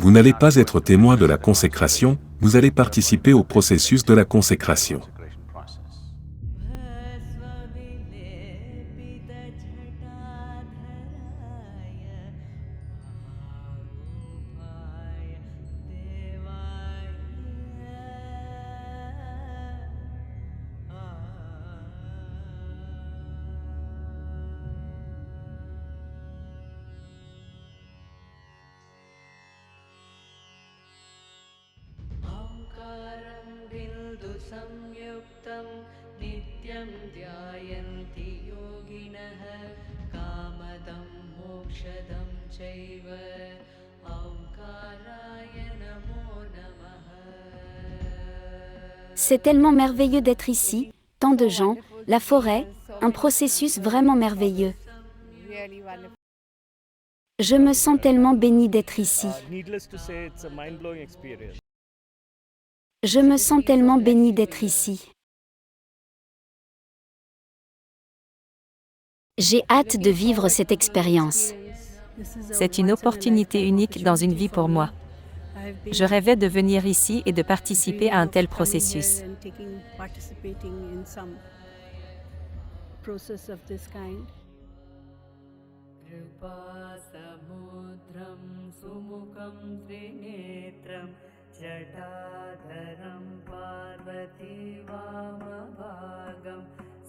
Vous n'allez pas être témoin de la consécration, vous allez participer au processus de la consécration. संयुक्तं नित्यं ध्यायन्ति योगिनः कामदं मोक्षदं चैव ओंकाराय नमो नमः. C'est tellement merveilleux d'être ici, tant de gens, la forêt, un processus vraiment merveilleux. Je me sens tellement béni d'être ici. Je me sens tellement béni d'être ici. J'ai hâte de vivre cette expérience. C'est une opportunité unique dans une vie pour moi. Je rêvais de venir ici et de participer à un tel processus. कृपासमुद्रं सुमुखं त्रिनेत्रं जटाधरं पार्वतीवामभागं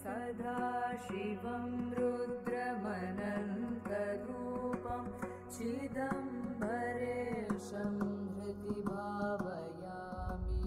सदाशिवं रुद्रमनन्तरूपं चिदम्बरेशं हृदि भावयामि.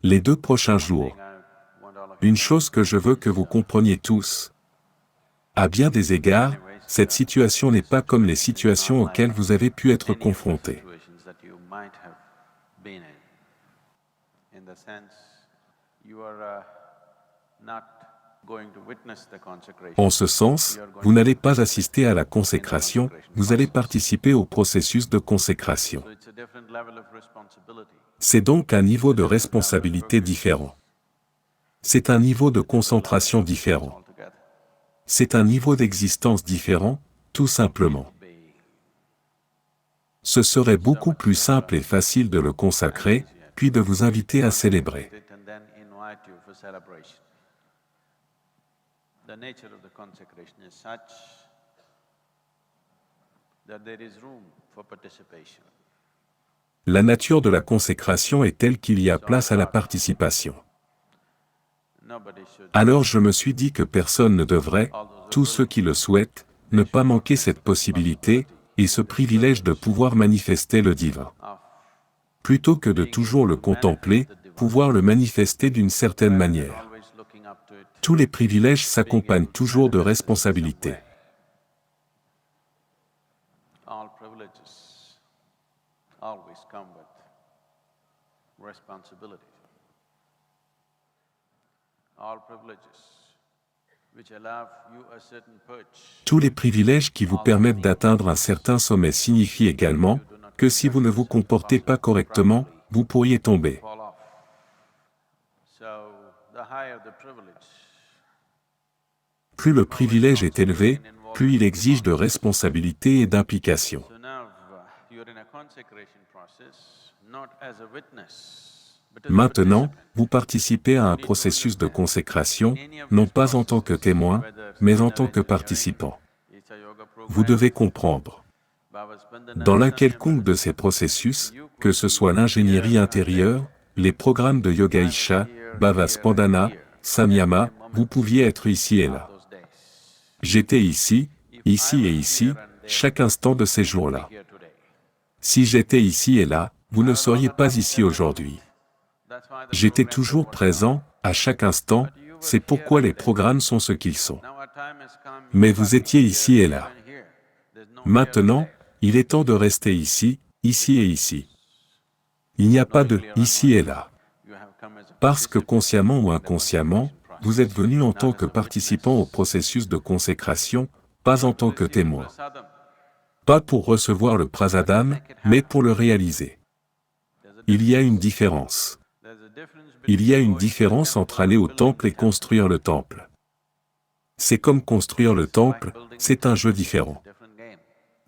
Les 2 prochains jours. Une chose que je veux que vous compreniez tous. À bien des égards, cette situation n'est pas comme les situations auxquelles vous avez pu être confrontés. En ce sens, vous n'allez pas assister à la consécration, vous allez participer au processus de consécration. C'est donc un niveau de responsabilité différent. C'est un niveau de concentration différent. C'est un niveau d'existence différent, tout simplement. Ce serait beaucoup plus simple et facile de le consacrer, puis de vous inviter à célébrer. La nature de la consécration est telle qu'il y a place à la participation. Alors je me suis dit que personne ne devrait, tous ceux qui le souhaitent, ne pas manquer cette possibilité, et ce privilège de pouvoir manifester le divin. Plutôt que de toujours le contempler, pouvoir le manifester d'une certaine manière. Tous les privilèges s'accompagnent toujours de responsabilités. All privileges always come with responsibility. All privileges which allow you a certain perch. Tous les privilèges qui vous permettent d'atteindre un certain sommet signifient également que si vous ne vous comportez pas correctement, vous pourriez tomber. Fall off. So the higher the privilege, Plus le privilège est élevé, plus il exige de responsabilité et d'implication. so now you're in a consecration process, not as a witness, but as a Maintenant, participant. vous participez à un processus de consécration, non pas en tant que témoin, mais en tant que participant. It's a yoga Vous program. devez comprendre. Dans l'un quelconque de ces processus, que ce soit l'ingénierie intérieure, les programmes de Yoga Isha, Bhava Spandana, Samyama, vous pouviez être ici et là. Those days. J'étais ici et ici, chaque instant de ces jours-là. Here today. Si j'étais ici et là, vous ne seriez pas ici aujourd'hui. That's why the J'étais programs toujours are présent, à chaque instant, c'est pourquoi les programmes sont ce qu'ils sont. now our time has come. Mais vous étiez ici et là. Here. There's no Maintenant, il est temps de rester ici et ici. Il n'y a pas de « ici et là ». you have come as a Parce que consciemment ou inconsciemment, vous êtes venu en tant que participant au processus de consécration, pas en tant que témoin. prasadam. Pas pour recevoir le prasadam, mais pour le réaliser. Il y a une différence. There's a difference Il y a une différence entre aller au temple et construire le temple. C'est comme construire le temple, c'est un jeu différent. different game.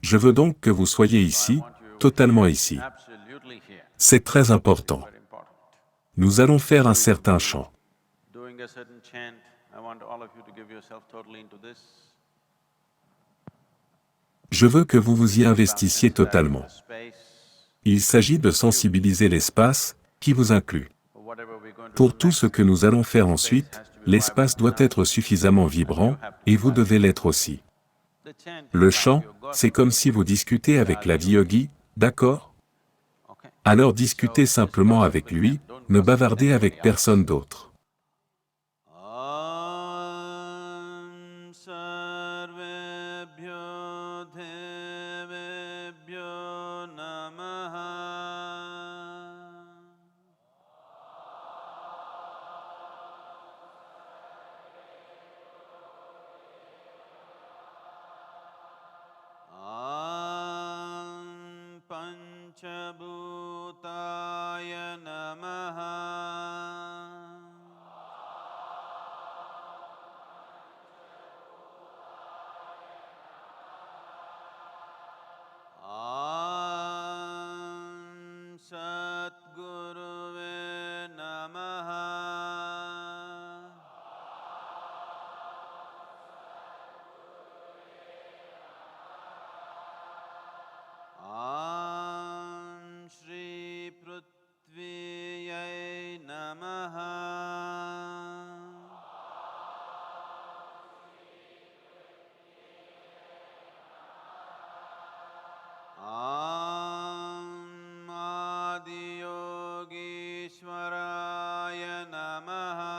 Je veux donc que vous soyez ici, totalement ici. Absolutely here. C'est très important. Very important. Nous allons faire un certain chant. Doing a certain chant, I want all of you to give yourself totally into this. Je veux que vous vous y investissiez totalement. Space, Il s'agit de sensibiliser l'espace, qui vous inclut. for whatever we're going to Pour do tout next. ce que nous allons faire ensuite, l'espace doit être suffisamment vibrant, et vous devez l'être aussi. The chant Le is chant, like your God. c'est comme si vous discutez avec la yogi, d'accord? Okay. Alors discutez simplement avec lui, ne bavardez avec personne d'autre. Om sarvebhyo devebhyo namaha. Om panchabhutaya namaha. Om Satguruve Namaha. Om Shri Prithviyai Namaha. Om Adiyogishwaraya Namaha.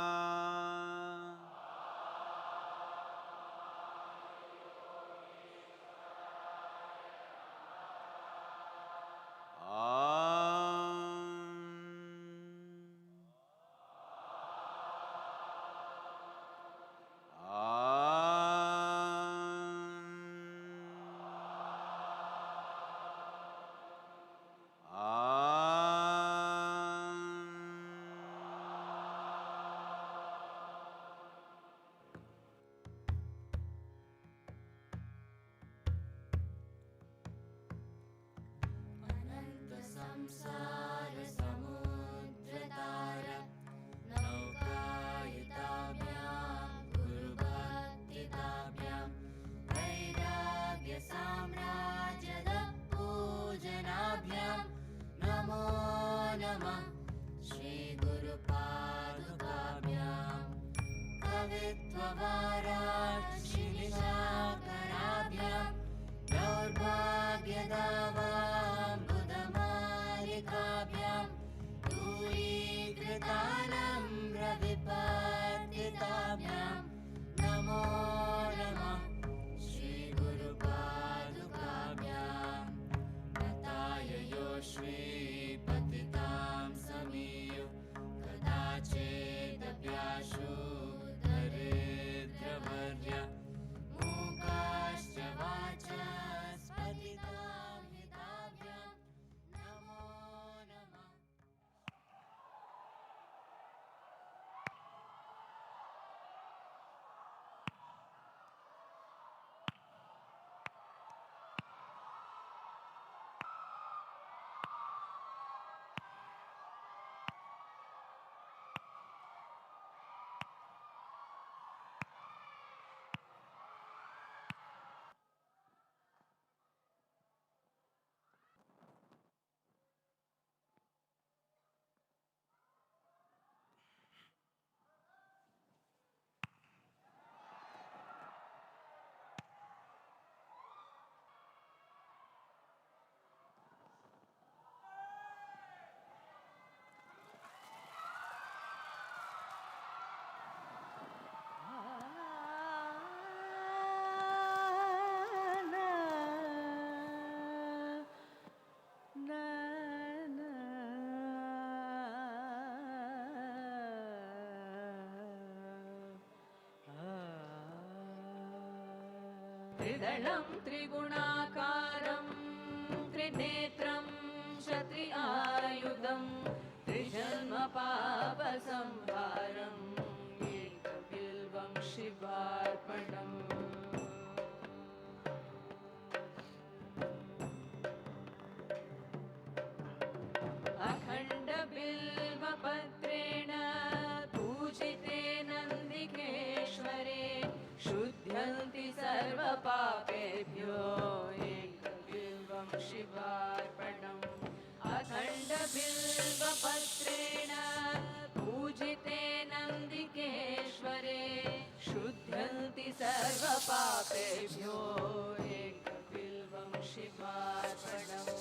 त्ववाराशिनिशाकराभ्यां दौर्भाग्यदावाम्बुदमालिकाभ्यां दूरीकृतानम्रविपतिताभ्यां नमो नमः श्रीगुरुपादुकाभ्यां नताय यो श्रीपतितां समीयो कदाचिदप्याशु दरिद्रवर्य मूकाश्च वाचस्पतितां हिताभ्यां नमो नमः। त्रिदलं त्रिगुणाकारं त्रिनेत्रं क्षत्रियायुधं त्रिजन्मपापसंहारम् एकबिल्वं शिवार्पणम्। अखण्डबिल्वपत्रेण पूजिते नन्दिकेश्वरे शुध्यन्ति सर्वपापेभ्यो एकबिल्वं शिवार्पणम्। अखण्डबिल्वपत्रेण पूजिते नन्दिकेश्वरे शुध्यन्ति सर्वपापेभ्यो एकबिल्वं शिवार्पणम्।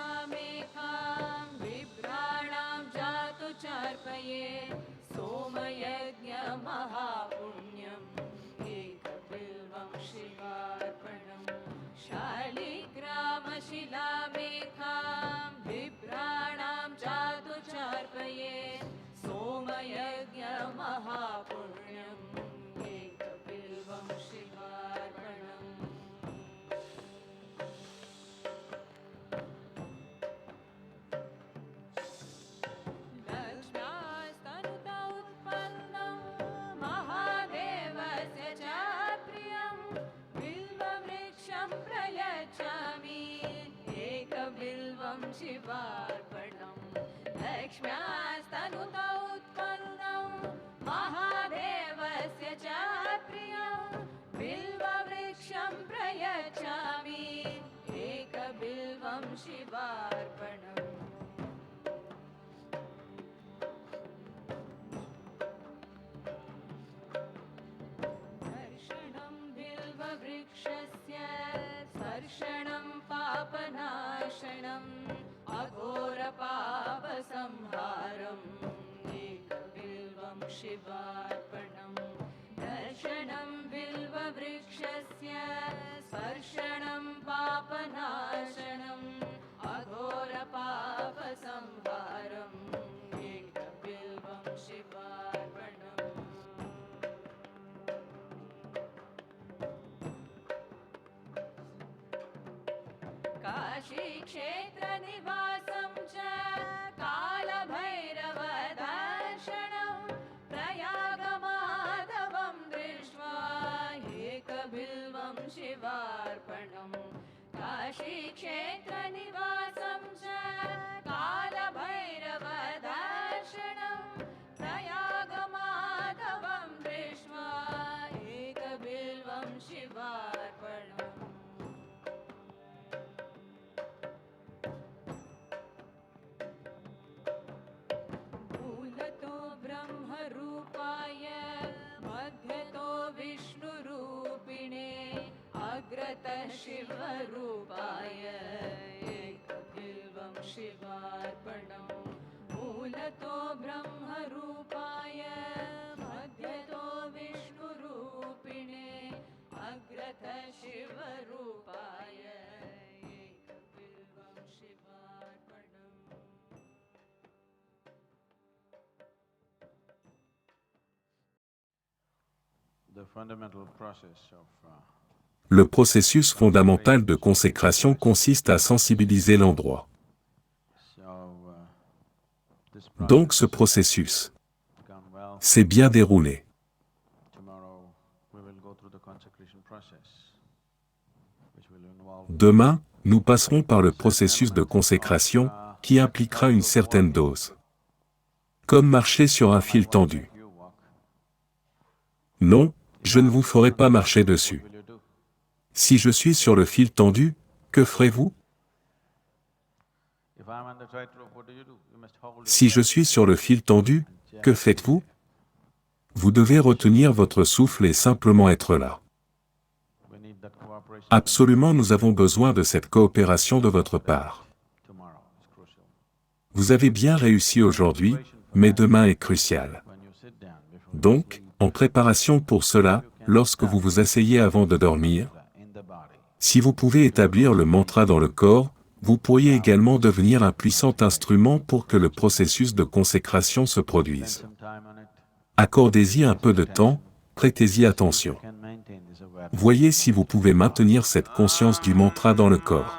शालिग्रामशिलामेकां बिभ्राणां जातु चार्पये सोमयज्ञमहापुण्यम् एकबिल्वं शिवार्पणम्। शालिग्रामशिलामेकां बिभ्राणां जातु चार्पये सोमयज्ञमहापुण्यम् एकबिल्वं शिवार्पणम्। एकबिल्वं शिवार्पणम्। लक्ष्म्यास्तनुता उत्पन्नं महादेवस्य च प्रियं बिल्ववृक्षं प्रयच्छामि एकबिल्वं शिवार्पणम्। दर्शनं बिल्ववृक्षस्य स्पर्शनं पापनाशनम् अघोरपापसंहारम् एकबिल्वं शिवार्पणम्। दर्शनं बिल्ववृक्षस्य स्पर्शनं पापनाशनम् अघोरपापसंहारम् एकबिल्वं शिवार्पणम्। काशीक्षेत्रनिवासं च कालभैरवदर्शनं प्रयागमाधवं दृष्ट्वा एकबिल्वं शिवार्पणम्। काशीक्षेत्रनिवासं च कालभैरवदर्शनं प्रयागमाधवं दृष्ट्वा एकबिल्वं शिवार्पणम्। शिवरूपाय एकबिल्वं शिवार्पणं मूलतो ब्रह्मरूपाय मध्यतो विष्णुरूपिणे अग्रतः शिवरूपाय एकबिल्वं शिवार्पणम् The fundamental process of Le processus fondamental de consécration consiste à sensibiliser l'endroit. this Donc ce processus gone well. s'est bien déroulé. Tomorrow we will go through the consecration process, which will involve Demain, nous passerons par le processus de consécration qui impliquera une certaine dose. Comme marcher sur un fil tendu. you walk. Non, je ne vous ferai pas marcher dessus. Will you do? Si je suis sur le fil tendu, que ferez-vous? If I'm on the tightrope, what do you do? You must hold your Si je suis sur le fil tendu, que faites-vous? Vous devez retenir votre souffle et simplement être là. We need that cooperation Absolument, nous avons besoin de cette coopération de votre part. tomorrow. It's crucial. Vous avez bien réussi aujourd'hui, mais demain est crucial. When you sit down before Donc, en préparation pour cela, lorsque vous vous asseyez avant de dormir, in the body, si vous pouvez établir le mantra dans le corps, vous pourriez également devenir un puissant instrument pour que le processus de consécration se produise. some time on it. Accordez-y un peu de temps, prêtez-y attention. Can maintain this awareness. Voyez si vous pouvez maintenir cette conscience du mantra dans le corps.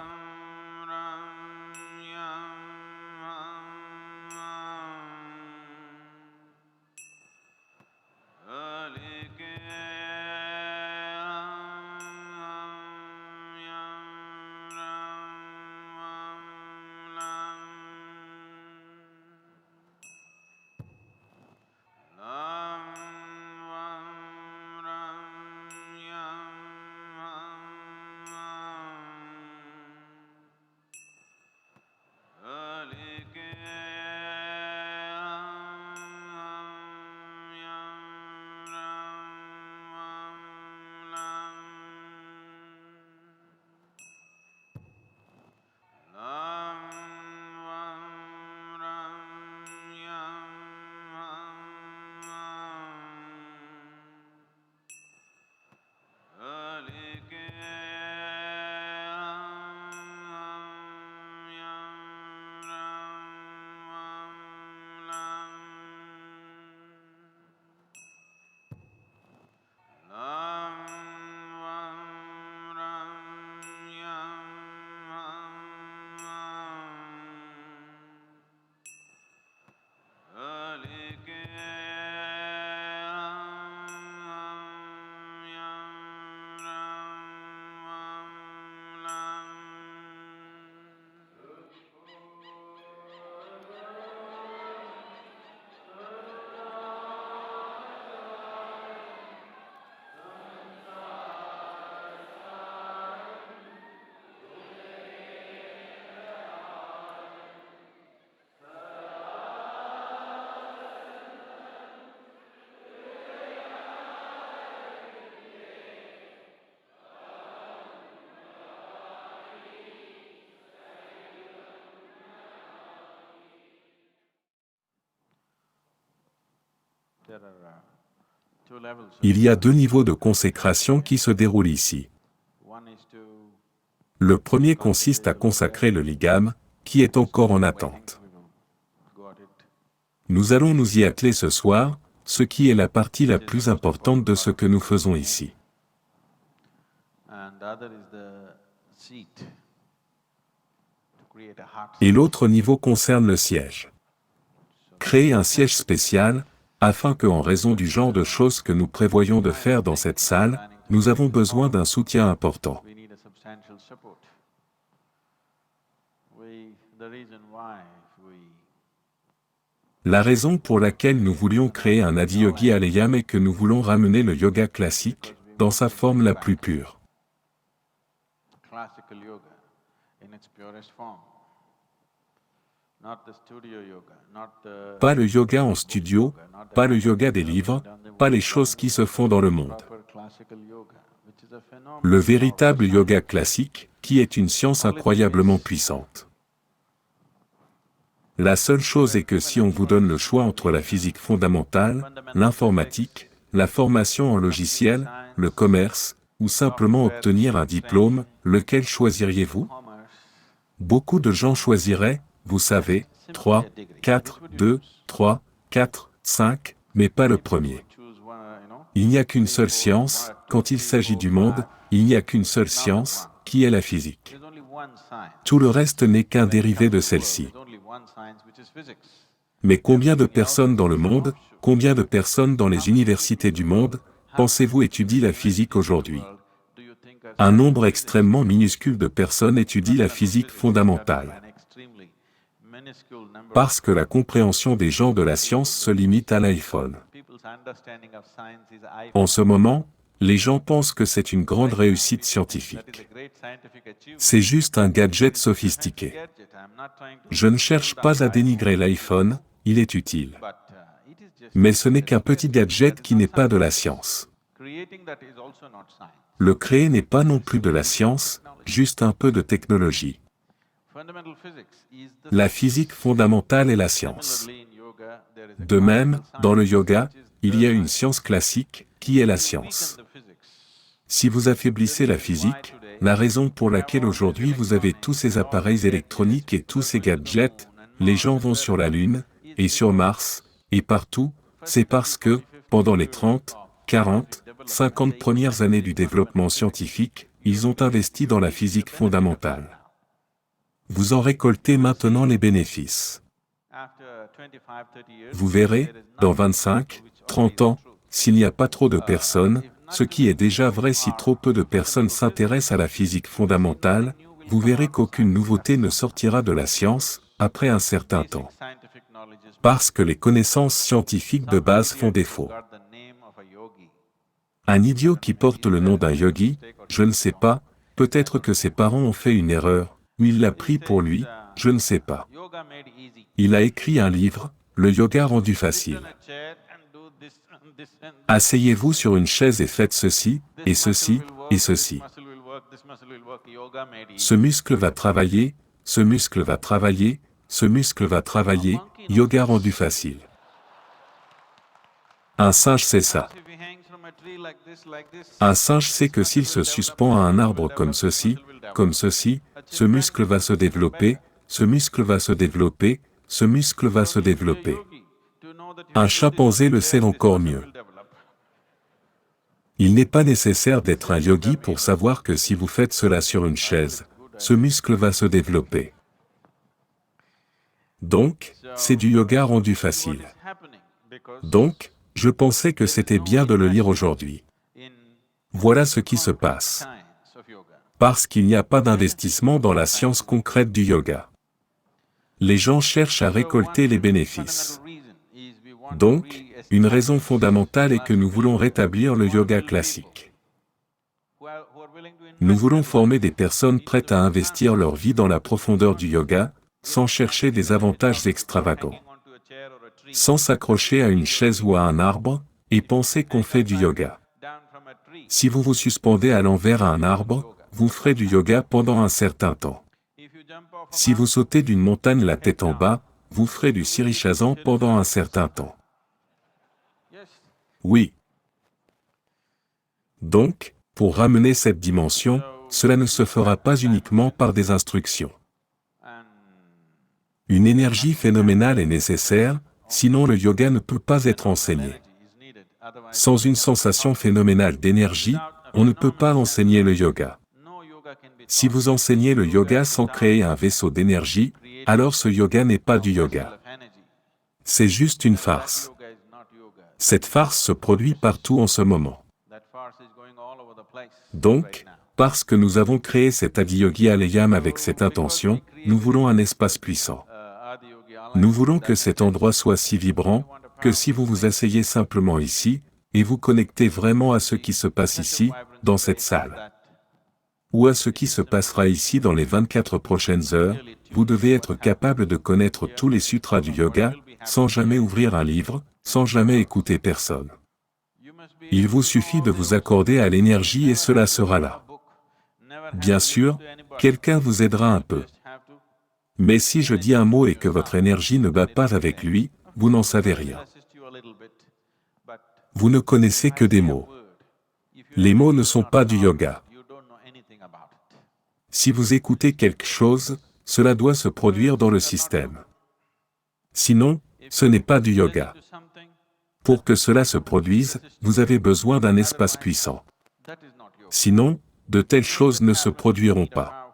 There are two levels. Il y a deux niveaux de consécration qui se déroulent ici. One is to Le premier consiste à consacrer le ligame, qui est encore en attente. we will go at it. Nous allons nous y atteler ce soir, ce qui est la partie la plus importante de ce que nous faisons ici. And the other is the seat. To create a heart. Et l'autre niveau concerne le siège. Créer un siège spécial, afin que, en raison du genre de choses que nous prévoyons de faire dans cette salle, nous avons besoin d'un soutien important. We need a substantial support. The reason why we La raison pour laquelle nous voulions créer un Adiyogi Aleyam est que nous voulons ramener le yoga classique dans sa forme la plus pure. classical yoga in its purest form, not the studio yoga, not the Pas le yoga en studio, pas le yoga des livres, pas les choses qui se font dans le monde. proper classical yoga. Le véritable yoga classique, qui est une science incroyablement puissante. La seule chose est que si on vous donne le choix entre la physique fondamentale, l'informatique, la formation en logiciel, le commerce, ou simplement obtenir un diplôme, lequel choisiriez-vous? Beaucoup de gens choisiraient, vous savez, 3, 4, 2, 3, 4, 5, mais pas le premier. Il n'y a qu'une seule science, quand il s'agit du monde, il n'y a qu'une seule science, qui est la physique. Tout le reste n'est qu'un dérivé de celle-ci. Mais combien de personnes dans le monde, combien de personnes dans les universités du monde, pensez-vous étudient la physique aujourd'hui? Un nombre extrêmement minuscule de personnes étudient la physique fondamentale. Parce que la compréhension des gens de la science se limite à l'iPhone. En ce moment, les gens pensent que c'est une grande réussite scientifique. C'est juste un gadget sophistiqué. Je ne cherche pas à dénigrer l'iPhone, il est utile. Mais ce n'est qu'un petit gadget qui n'est pas de la science. Le créer n'est pas non plus de la science, juste un peu de technologie. La physique fondamentale est la science. De même, dans le yoga, il y a une science classique, qui est la science. Si vous affaiblissez la physique, la raison pour laquelle aujourd'hui vous avez tous ces appareils électroniques et tous ces gadgets, les gens vont sur la Lune, et sur Mars, et partout, c'est parce que, pendant les 30, 40, 50 premières années du développement scientifique, ils ont investi dans la physique fondamentale. Vous en récoltez maintenant les bénéfices. Vous verrez, dans 25, 30 ans, s'il n'y a pas trop de personnes, ce qui est déjà vrai si trop peu de personnes s'intéressent à la physique fondamentale, vous verrez qu'aucune nouveauté ne sortira de la science, après un certain temps. Parce que les connaissances scientifiques de base font défaut. Un idiot qui porte le nom d'un yogi, je ne sais pas, peut-être que ses parents ont fait une erreur, ou il l'a pris pour lui, je ne sais pas. Il a écrit un livre, Le yoga rendu facile. Asseyez-vous sur une chaise et faites ceci, et ceci, et ceci. Ce muscle va travailler, ce muscle va travailler, ce muscle va travailler, yoga rendu facile. Un singe sait ça. Un singe sait que s'il se suspend à un arbre comme ceci, ce muscle va se développer, ce muscle va se développer, ce muscle va se développer. Un chimpanzé le sait encore mieux. Il n'est pas nécessaire d'être un yogi pour savoir que si vous faites cela sur une chaise, ce muscle va se développer. Donc, c'est du yoga rendu facile. Donc, je pensais que c'était bien de le lire aujourd'hui. Voilà ce qui se passe. Parce qu'il n'y a pas d'investissement dans la science concrète du yoga. Les gens cherchent à récolter les bénéfices. Donc, une raison fondamentale est que nous voulons rétablir le yoga classique. Nous voulons former des personnes prêtes à investir leur vie dans la profondeur du yoga, sans chercher des avantages extravagants. Sans s'accrocher à une chaise ou à un arbre, et penser qu'on fait du yoga. Si vous vous suspendez à l'envers à un arbre, vous ferez du yoga pendant un certain temps. Si vous sautez d'une montagne la tête en bas, vous ferez du sirishasana pendant un certain temps. Oui. Donc, pour ramener cette dimension, cela ne se fera pas uniquement par des instructions. Une énergie phénoménale est nécessaire, sinon le yoga ne peut pas être enseigné. Sans une sensation phénoménale d'énergie, on ne peut pas enseigner le yoga. Si vous enseignez le yoga sans créer un vaisseau d'énergie, alors ce yoga n'est pas du yoga. C'est juste une farce. Cette farce se produit partout en ce moment. Donc, parce que nous avons créé cet Adiyogi Alayam avec cette intention, nous voulons un espace puissant. Nous voulons que cet endroit soit si vibrant, que si vous vous asseyez simplement ici, et vous connectez vraiment à ce qui se passe ici, dans cette salle, ou à ce qui se passera ici dans les 24 prochaines heures, vous devez être capable de connaître tous les sutras du yoga, sans jamais ouvrir un livre, sans jamais écouter personne. Il vous suffit de vous accorder à l'énergie et cela sera là. Bien sûr, quelqu'un vous aidera un peu. Mais si je dis un mot et que votre énergie ne bat pas avec lui, vous n'en savez rien. Vous ne connaissez que des mots. Les mots ne sont pas du yoga. Si vous écoutez quelque chose, cela doit se produire dans le système. Sinon, ce n'est pas du yoga. Pour que cela se produise, vous avez besoin d'un espace puissant. Sinon, de telles choses ne se produiront pas.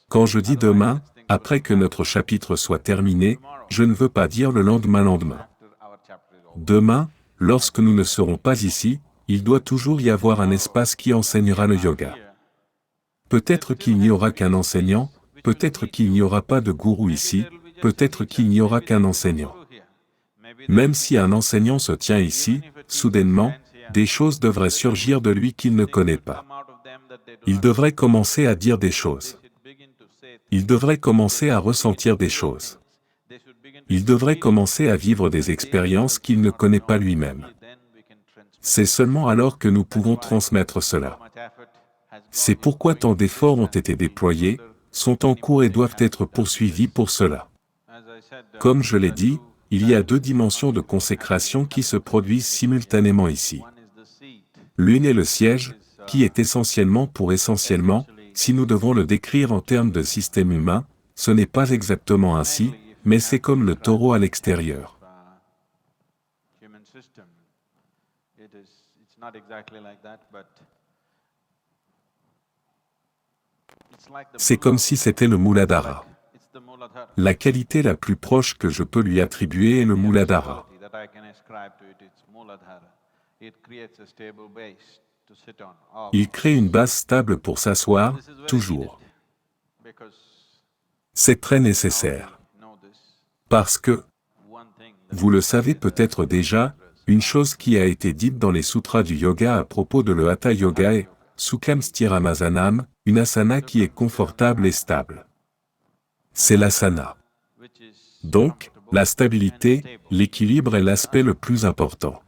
Quand je dis demain, après que notre chapitre soit terminé, je ne veux pas dire le lendemain. Demain, lorsque nous ne serons pas ici, il doit toujours y avoir un espace qui enseignera le yoga. Peut-être qu'il n'y aura qu'un enseignant, peut-être qu'il n'y aura pas de gourou ici, peut-être qu'il n'y aura qu'un enseignant. Même si un enseignant se tient ici, soudainement, des choses devraient surgir de lui qu'il ne connaît pas. Il devrait commencer à dire des choses. Il devrait commencer à ressentir des choses. Il devrait commencer à vivre des expériences qu'il ne connaît pas lui-même. C'est seulement alors que nous pouvons transmettre cela. C'est pourquoi tant d'efforts ont été déployés, sont en cours et doivent être poursuivis pour cela. Comme je l'ai dit, il y a deux dimensions de consécration qui se produisent simultanément ici. L'une est le siège, qui est essentiellement, si nous devons le décrire en termes de système humain, ce n'est pas exactement ainsi, mais c'est comme le taureau à l'extérieur. C'est comme si c'était le Muladhara. La qualité la plus proche que je peux lui attribuer est le Muladhara. Il crée une base stable pour s'asseoir, toujours. C'est très nécessaire. Parce que, vous le savez peut-être déjà, une chose qui a été dite dans les sutras du yoga à propos de le Hatha Yoga est « Sukham Sthiramasanam », une asana qui est confortable et stable. C'est l'asana. Donc, la stabilité, l'équilibre est l'aspect le plus important.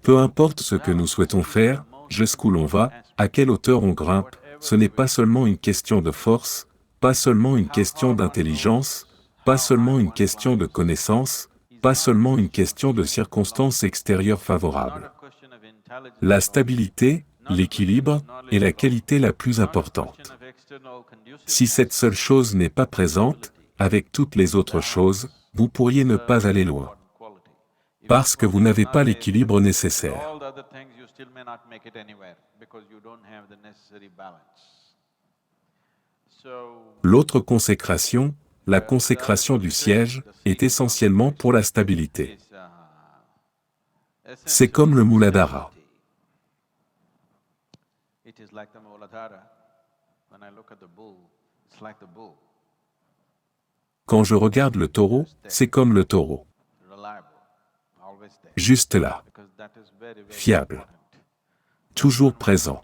Peu importe ce que nous souhaitons faire, jusqu'où l'on va, à quelle hauteur on grimpe, ce n'est pas seulement une question de force, pas seulement une question d'intelligence, pas seulement une question de connaissance, pas seulement une question de circonstances extérieures favorables. La stabilité, l'équilibre, est la qualité la plus importante. Si cette seule chose n'est pas présente, avec toutes les autres choses, vous pourriez ne pas aller loin. Parce que vous n'avez pas l'équilibre nécessaire. L'autre consécration, la consécration du siège, est essentiellement pour la stabilité. C'est comme le Muladhara. Quand je regarde le taureau, c'est comme le taureau. Juste là. Fiable. Toujours présent.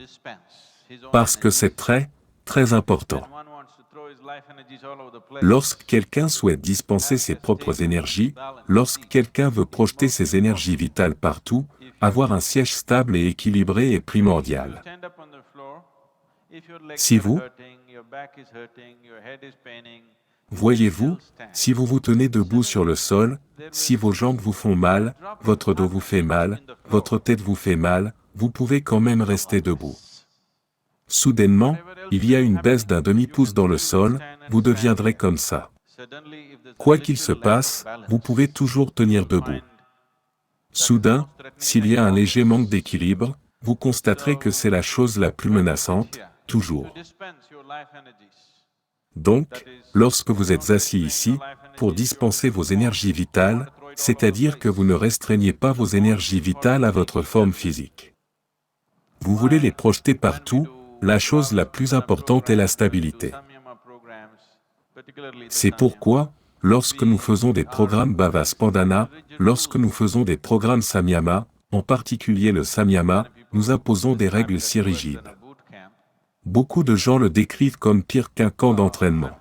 Parce que c'est très, très important. Lorsque quelqu'un souhaite dispenser ses propres énergies, lorsque quelqu'un veut projeter ses énergies vitales partout, avoir un siège stable et équilibré est primordial. Si vous, voyez-vous, si vous vous tenez debout sur le sol, si vos jambes vous font mal, votre dos vous fait mal, votre tête vous fait mal, vous pouvez quand même rester debout. Soudainement, il y a une baisse d'un demi-pouce dans le sol, vous deviendrez comme ça. Quoi qu'il se passe, vous pouvez toujours tenir debout. Soudain, s'il y a un léger manque d'équilibre, vous constaterez que c'est la chose la plus menaçante, toujours. Donc, lorsque vous êtes assis ici, pour dispenser vos énergies vitales, c'est-à-dire que vous ne restreignez pas vos énergies vitales à votre forme physique. Vous voulez les projeter partout, la chose la plus importante est la stabilité. C'est pourquoi, lorsque nous faisons des programmes Bhava Spandana, lorsque nous faisons des programmes Samyama, en particulier le Samyama, nous imposons des règles si rigides. Beaucoup de gens le décrivent comme pire qu'un camp d'entraînement.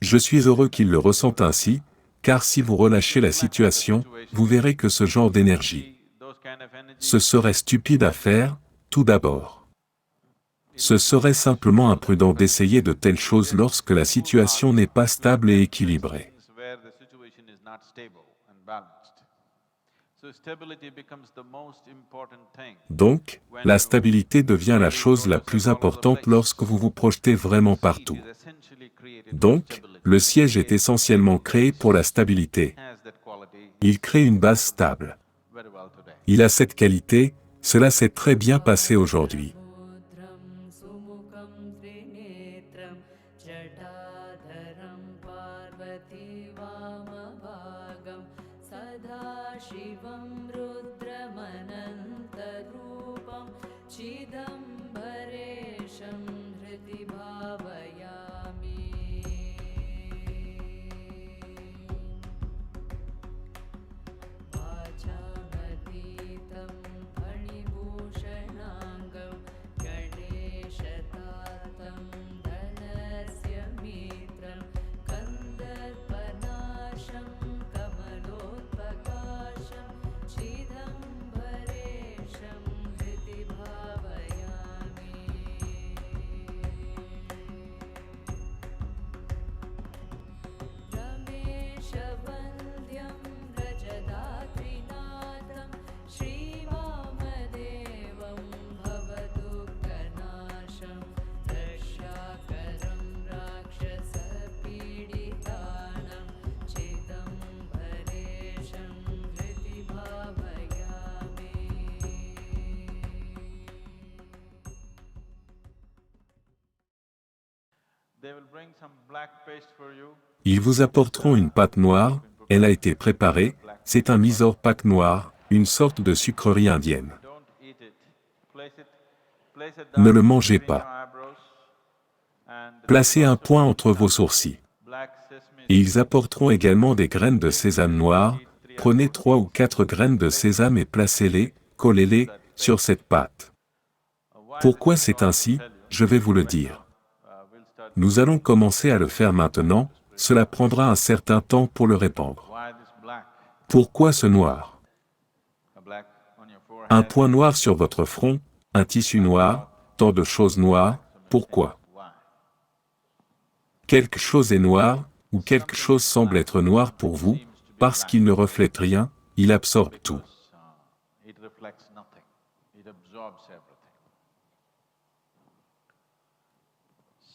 Je suis heureux qu'ils le ressentent ainsi, car si vous relâchez la situation, vous verrez que ce genre d'énergie, kind of energy Ce serait stupide à faire, tout d'abord. Ce serait simplement imprudent d'essayer de telles choses lorsque la situation n'est pas stable et équilibrée. where the situation is not stable and balanced. So stability becomes the most important thing. Donc, la stabilité devient la chose la plus importante lorsque vous vous projetez vraiment partout. It is essentially created for Donc, stability. le siège est essentiellement créé pour la stabilité. Has that quality Il crée une base stable. very well today. Il a cette qualité, cela s'est très bien passé aujourd'hui. रुद्रं सुमुखं त्रिनेत्रं जटाधरं पार्वतीवामभागं सदाशिवं रुद्रमनन्तरूपं चिदम्बरेशं हृदि भावयामि वाचामतीतं फणिभूषणाङ्गं गणेशतातं धनस्य मित्रं कन्दर्पनाशं कमलोत्पकाशं चिदम्बरेशं हृदि भावयामि रमेशवन्द्यं व्रजदात्रिनाथं श्रीवामदेवं भवदुःखनाशं रक्षाकरं राक्षसपीडितानां चिदम्बरेशं हृदि भावयामि They will bring some black paste for you. Ils vous apporteront une pâte noire, elle a été préparée, c'est un misor pak noir, une sorte de sucrerie indienne. Don't eat it. Place it Ne down le mangez between pas. your eyebrows and Placez un point entre vos sourcils. black sesame Et ils apporteront également des graines de sésame noires. Prenez 3 ou 4 graines de sésame et placez-les, collez-les, sur cette pâte. Pourquoi c'est ainsi? Je vais vous le dire. we'll start. Nous allons commencer à le faire maintenant, cela prendra un certain temps pour le répandre. Why this black? Pourquoi ce noir? A black on your forehead. Un point noir sur votre front, un tissu noir, tant de choses noires, pourquoi? Why? Quelque chose est noir, ou quelque chose semble être noir pour vous, parce qu'il ne reflète rien, il absorbe tout. It reflects nothing. It absorbs everything.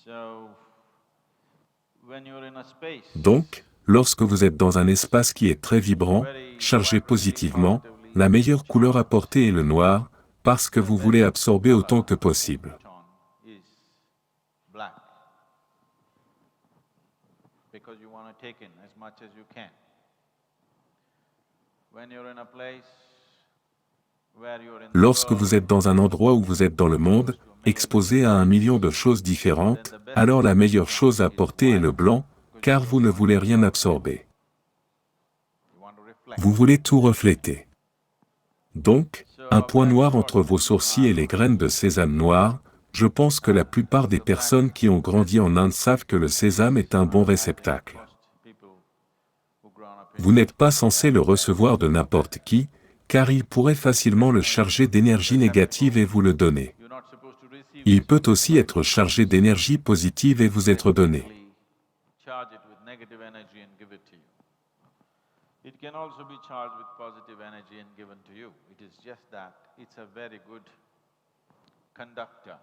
So, when you're in a space, Donc, lorsque vous êtes dans un espace qui est très vibrant, chargé positivement, la meilleure couleur à porter est le noir, parce que vous voulez absorber autant que possible. tone is black. Because you want to take in as much as you can. When you're in a place where you're in the Lorsque world, vous êtes dans un endroit où vous êtes dans le monde, exposé à 1 million de choses différentes, alors la meilleure chose à porter est le blanc, car vous ne voulez rien absorber. you want to reflect. Vous voulez tout refléter. Donc, un point noir entre vos sourcils et les graines de sésame noir, je pense que la plupart des personnes qui ont grandi en Inde savent que le sésame est un bon réceptacle. People who grown up in Vous n'êtes pas censé le recevoir de n'importe qui, car il pourrait facilement le charger d'énergie négative et vous le donner. you're not supposed to receive Il peut aussi être chargé d'énergie positive et vous être donné. charge it with negative energy and give it to you. It can also be charged with positive energy and given to you. It is just that it's a very good conductor.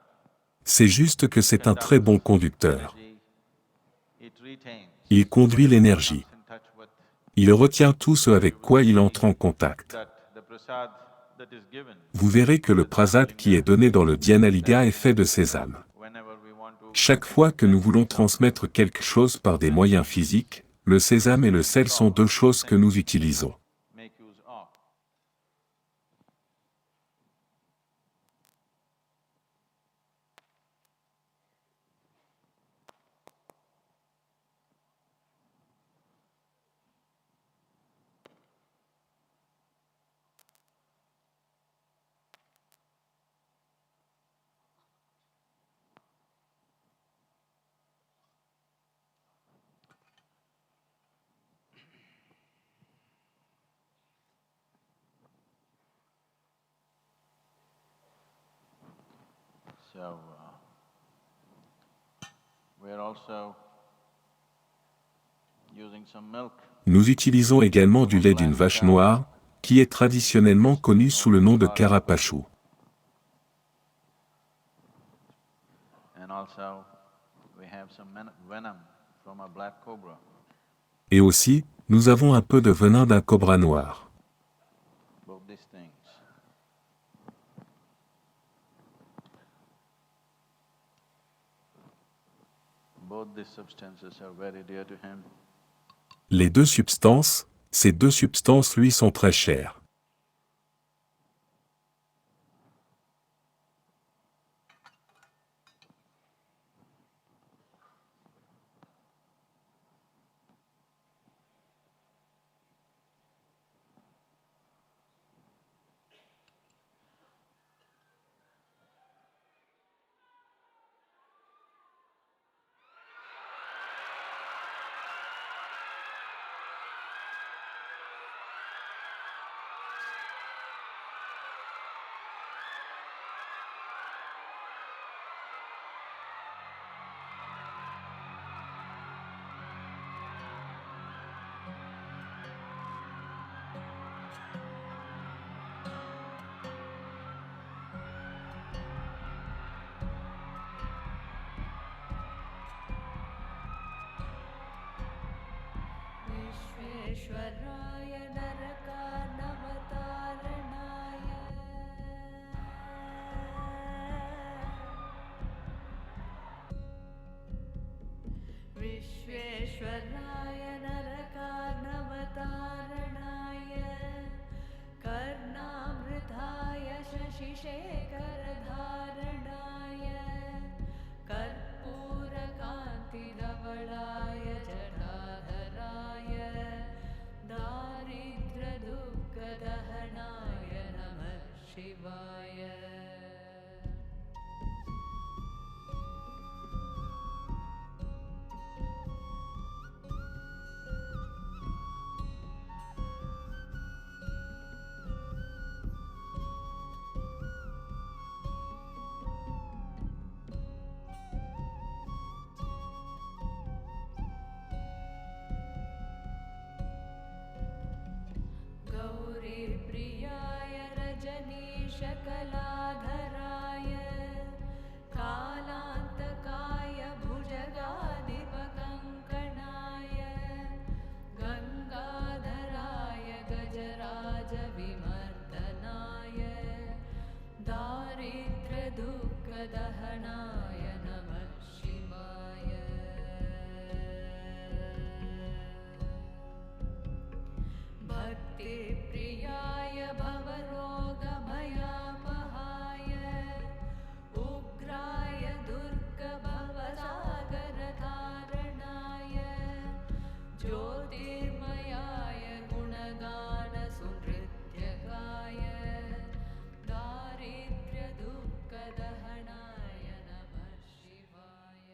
C'est juste que c'est un très bon conducteur. Energy, it retains. Il conduit l'énergie. In touch with Il retient tout ce avec quoi il entre en contact. that the prasad that is given Vous verrez que le prasad qui est donné dans le Dhyanaliga est fait de sésame. whenever we want to Chaque fois que nous voulons transmettre quelque chose par des moyens physiques, le sésame et le sel sont deux choses que nous utilisons. make use of. So, we're also using some milk. Nous utilisons également du lait d'une vache noire, qui est traditionnellement connu sous le nom de carapachou. And also, we have some venom from a black cobra. Et aussi, nous avons un peu de venin d'un cobra noir. Both these things. Both these substances are very dear to him. Les deux substances, ces deux substances lui sont très chères. Visvesvaraya नरकानवतारणाय विश्वेश्वराय नरकानवतारणाय कर्णामृताय शशिशेखरधारणाय कर्पूरकान्तिधवलाय जटाधराय दारिद्र्यदुःखदहनाय नमः शिवाय गौरीप्रियाय रजनीशकलाधराय कालान्तकाय भुजगाधिपकङ्कणाय गङ्गाधराय गजराजविमर्दनाय दारिद्र्यदुःखदहनाय नमः शिवाय भक्तिप्रियाय भवरोगभयापहाय उग्राय दुर्गभवसागरतारणाय ज्योतिर्मयाय गुणगानसुनृत्यकाय दारिद्र्यदुःखदहनाय नमः शिवाय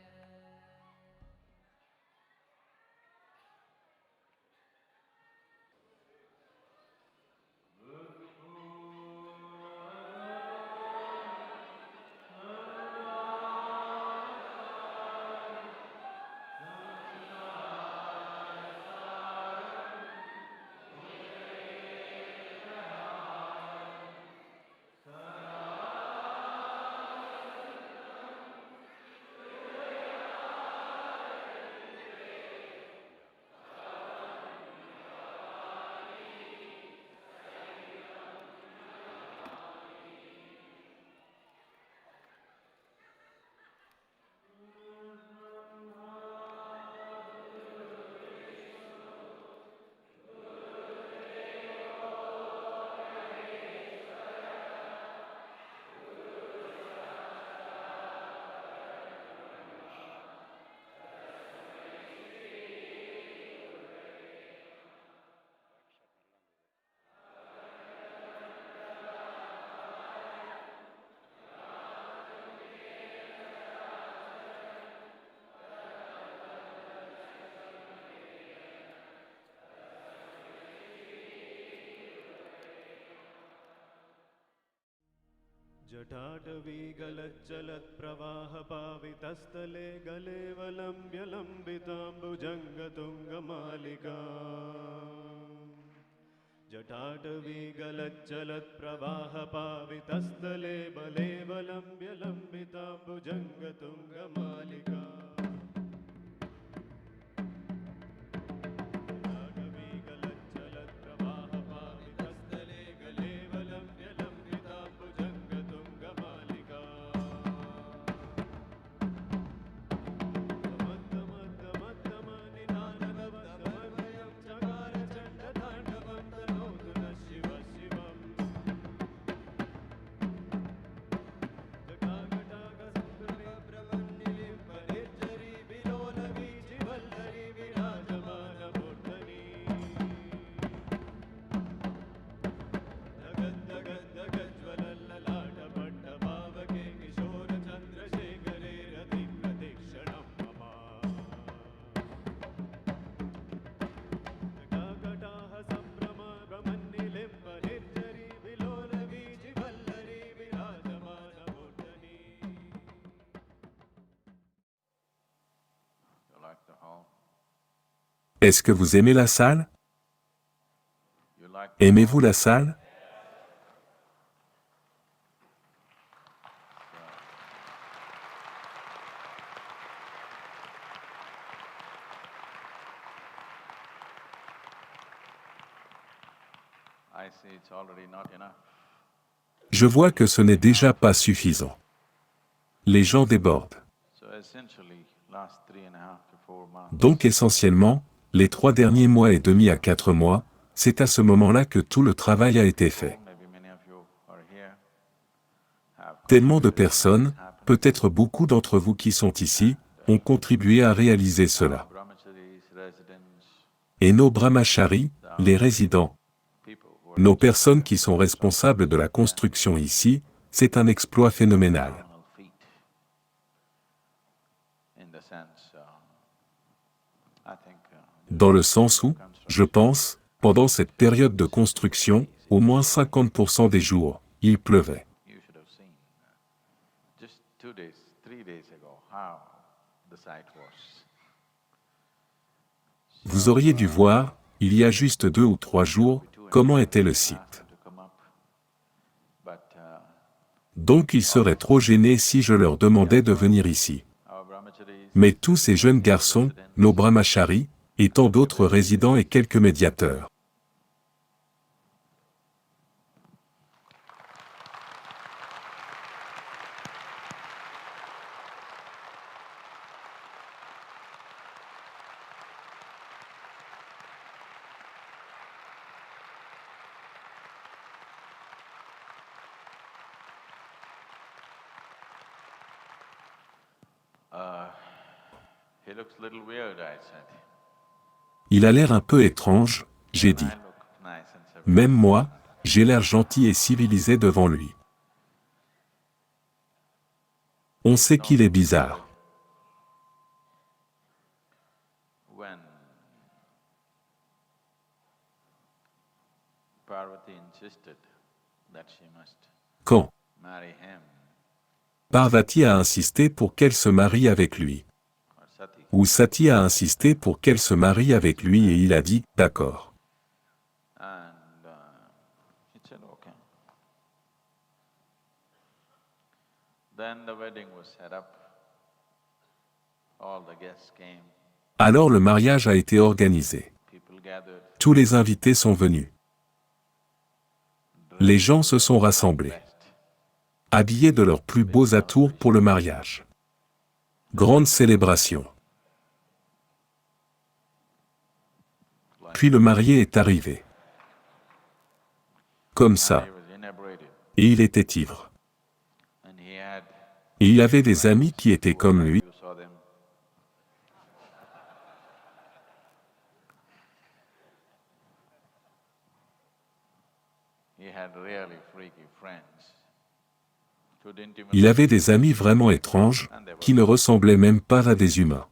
जटाटवीगलज्जलत्प्रवाहपावितस्थले गलेवलम्ब्य लम्बिताम्बुजङ्गतुङ्गमालिका जटाटवीगलज्जलत्प्रवाहपावितस्थले बलेवलम्ब्य लम्बिताम्बुजङ्गतुङ्गमालिका Est-ce que vous aimez la salle? Aimez-vous la salle? I see it's already not enough. Je vois que ce n'est déjà pas suffisant. Les gens débordent. So essentially, last 3.5 to 4 months, Donc essentiellement, les 3 derniers mois et demi à 4 mois, c'est à ce moment-là que tout le travail a été fait. maybe many of you are here, have Tellement de personnes, peut-être beaucoup d'entre vous qui sont ici, ont contribué à réaliser cela. brahmacharis, residents, Et nos brahmacharis, les résidents, people who are nos personnes qui sont responsables de la construction ici, c'est un exploit phénoménal. phenomenal feat. In the sense, I think Dans le sens où, je pense, pendant cette période de construction, au moins 50% des jours, il pleuvait. you should have seen just 3 days ago how the site was. Vous auriez dû voir, il y a juste 2 ou 3 jours, comment était le site. To come up, but Donc ils seraient trop gênés si je leur demandais de venir ici. our brahmacharis, Mais tous ces jeunes garçons, nos brahmacharis, et tant d'autres résidents et quelques médiateurs. he looks a little weird, I said. Il a l'air un peu étrange, j'ai dit. I look nice and civilized. Même moi, j'ai l'air gentil et civilisé devant lui. On sait qu'il est bizarre. When Parvati insisted that she must Quand marry him, Parvati a insisté pour qu'elle se marie avec lui, or Sati, ou Sati a insisté pour qu'elle se marie avec lui et il a dit « d'accord ». and he said, okay. Then the wedding was set up. All the guests came, Alors le mariage a été organisé. people gathered, Tous les invités sont venus. Les gens se sont rassemblés, dressed. habillés de leurs plus beaux atours pour le mariage. Grande célébration. Puis le marié est arrivé. Comme ça. He was inebriated, Et il était ivre. and he had, Et il avait des amis qui étaient comme lui. you saw them. He had really freaky friends. Couldn't even Il avait des amis vraiment étranges, qui ne ressemblaient même pas à des humains.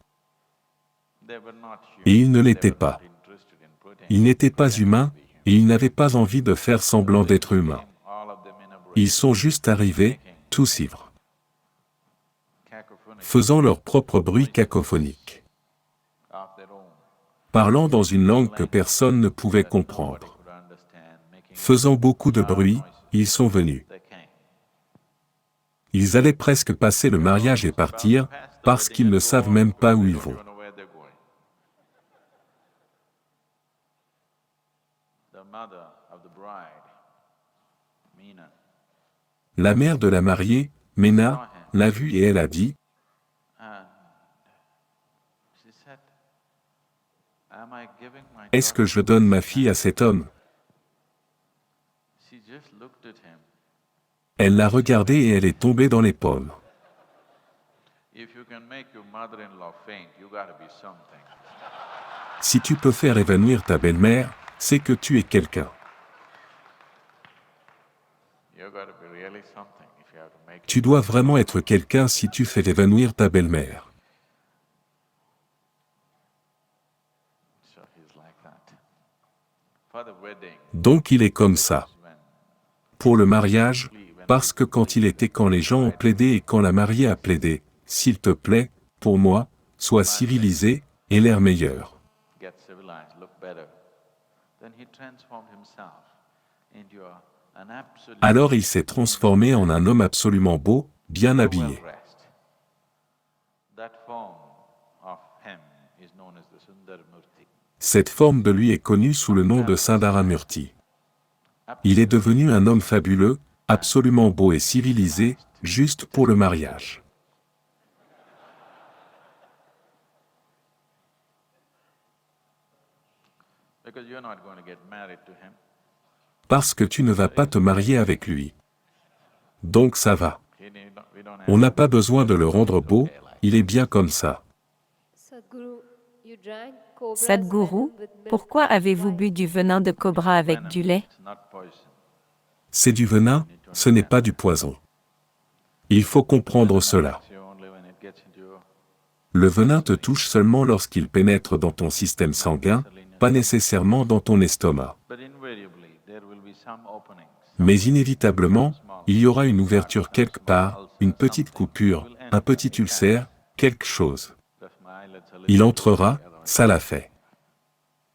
They were not human. Et ils ne They l'étaient were pas. not interested in pretending Ils n'étaient pas to humains, be human. et ils n'avaient pas envie de faire semblant d'être humains. All of them inebriated, Ils sont juste arrivés, tous ivres, cacophonic faisant leur propre bruit cacophonique, of their own parlant dans une langue que personne ne pouvait that nobody comprendre. could understand, making Faisant beaucoup de loud bruit, noises. ils sont venus. They came. Ils allaient presque passer le mariage et partir, parce qu'ils ne savent même pas où ils vont. The mother of the bride, Meena, La mère de la mariée, Mena, l'a vu et elle a dit, and she said, "Am I giving my est-ce que daughter je to donne this ma fille man?" à cet homme? She just looked at him. Elle l'a regardé et elle est tombée dans les pommes. If you can make your mother-in-law faint, you gotta be something. Si tu peux faire évanouir ta belle-mère, c'est que tu es quelqu'un. You gotta be really something if you have to make Tu dois vraiment être quelqu'un si tu fais évanouir ta belle-mère. So he's like that. For the wedding, Donc il est comme ça. when Pour le mariage, parce que quand les gens ont plaidé et quand la mariée a plaidé, s'il te plaît, pour moi, sois civilisé, et l'air meilleur. get civilized, look better, then he transformed himself into an absolute Alors il s'est transformé en un homme absolument beau, bien habillé. well-dressed. That form of him is known as the Sundaramurti. Cette forme de lui est connue sous le nom de Sundaramurti. Il est devenu un homme fabuleux, absolument beau et civilisé, juste pour le mariage. Because you're not going to get married to him. Parce que tu ne vas pas te marier avec lui. Donc ça va. We don't have On n'a pas besoin de le rendre beau, il est bien comme ça. Sadhguru, pourquoi avez-vous bu du venin de cobra avec venom. du lait? It's not poison. C'est du venin, ce n'est pas du poison. Il faut comprendre cela. It's only when it gets into your Le venin te touche seulement lorsqu'il pénètre dans ton système sanguin, pas nécessairement dans ton estomac. but invariably there will be some openings. Mais inévitablement, il y aura une ouverture quelque part, une petite coupure, un petit ulcère, quelque chose. That's my eyelids a little Il entrera, ça l'a fait.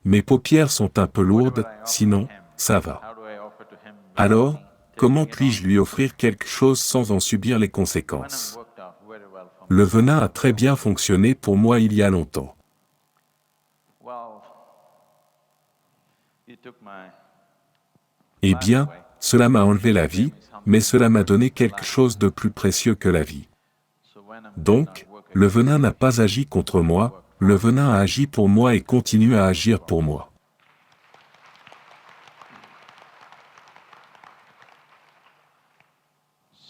Mes paupières sont un peu lourdes, sinon, ça va. How do I offer to him? Alors, comment puis-je lui offrir quelque chose sans en subir les Venom conséquences? worked out very well for me. Le venin a très bien fonctionné pour moi il y a longtemps. Well, he took my Eh bien, cela m'a enlevé la vie, mais cela m'a donné quelque chose de plus précieux que la vie. so venom did Donc, not work le venin n'a pas agi contre moi, le venin a agi pour moi et continue à agir pour moi.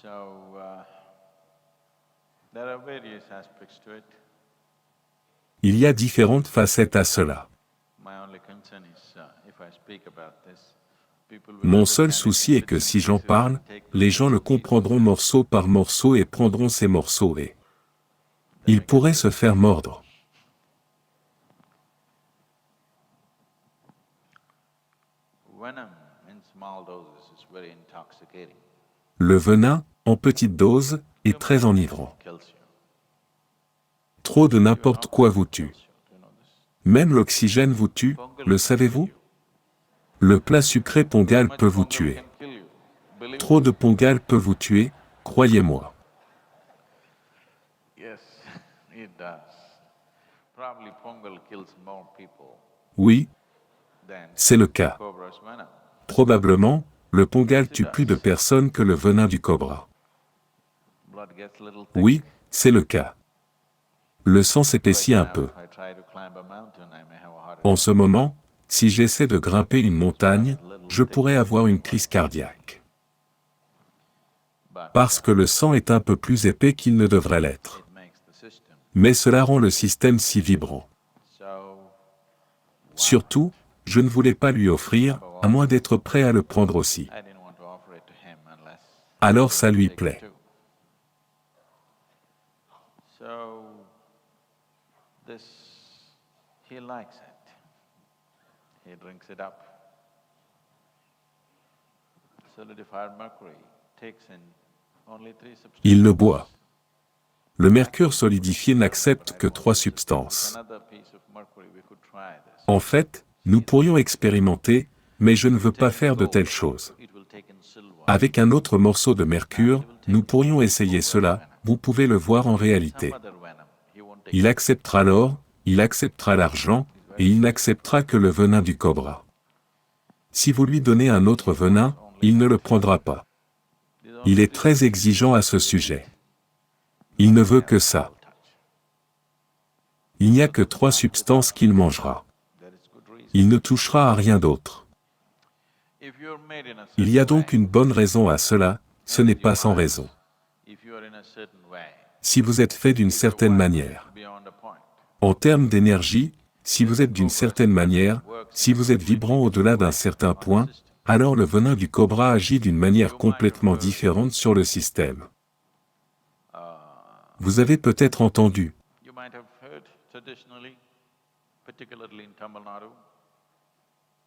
So there are various aspects to it. Il y a différentes facettes à cela. My only concern is if I speak about this, people will Mon seul understand it souci est in que bits and si j'en pieces parle, and take les gens le those pieces comprendront morceau par morceau et prendront ces morceaux et ils pourraient se faire mordre. Venom in small doses is very intoxicating. Le venin, en petite dose, est très enivrant. Kills you. Trop de n'importe quoi vous tue. You know this. Même l'oxygène vous tue, le savez-vous? Le plat sucré pongal peut vous tuer. Can kill you. Believe Trop de pongal peut vous tuer, croyez-moi. Yes, it does. Probably Pongal kills more people Oui, than c'est le cas. cobra's venom. Probablement, le pongal tue plus de personnes que le venin du cobra. Blood gets a little thick. Oui, c'est le cas. Le sang s'épaissit un peu. If I try to climb a mountain, I may have a heart En attack. ce moment, si j'essaie de grimper une montagne, je pourrais avoir une crise cardiaque. But Parce que le sang est un peu plus épais qu'il ne devrait l'être. it makes the system. Mais cela rend le système si vibrant. So Surtout, je ne voulais pas lui offrir, à moins d'être prêt à le prendre aussi. I didn't want to offer it to him unless Alors ça lui take it plaît. too. So this, he likes it. He drinks it up. Solidified mercury takes in only three Il le substances. boit. Le mercure solidifié n'accepte que 3 substances. Another piece of mercury, we could try this. En fait, nous pourrions expérimenter, mais je ne veux pas faire de telles choses. It will take in silver. Avec un autre morceau de mercure, nous pourrions essayer cela, vous pouvez le voir en réalité. Some other venom. He won't take Il acceptera l'or, il acceptera l'argent, et il n'acceptera que le venin du cobra. Si vous lui donnez un autre venin, il ne le prendra pas. Il est très exigeant à ce sujet. Il ne veut que ça. Il n'y a que 3 substances qu'il mangera. There is good reason. Il ne touchera à rien d'autre. If you're made in a Il y a certain donc way, une bonne raison à cela, ce n'est pas sans raison. if you are in a certain way, Si vous êtes fait d'une certaine manière, beyond a point, en termes d'énergie, si vous êtes d'une certaine manière, si vous êtes vibrant au-delà d'un certain point, alors le venin du cobra agit d'une manière complètement différente sur le système. Vous avez peut-être entendu, you might have heard traditionally, particularly in Tamil Nadu,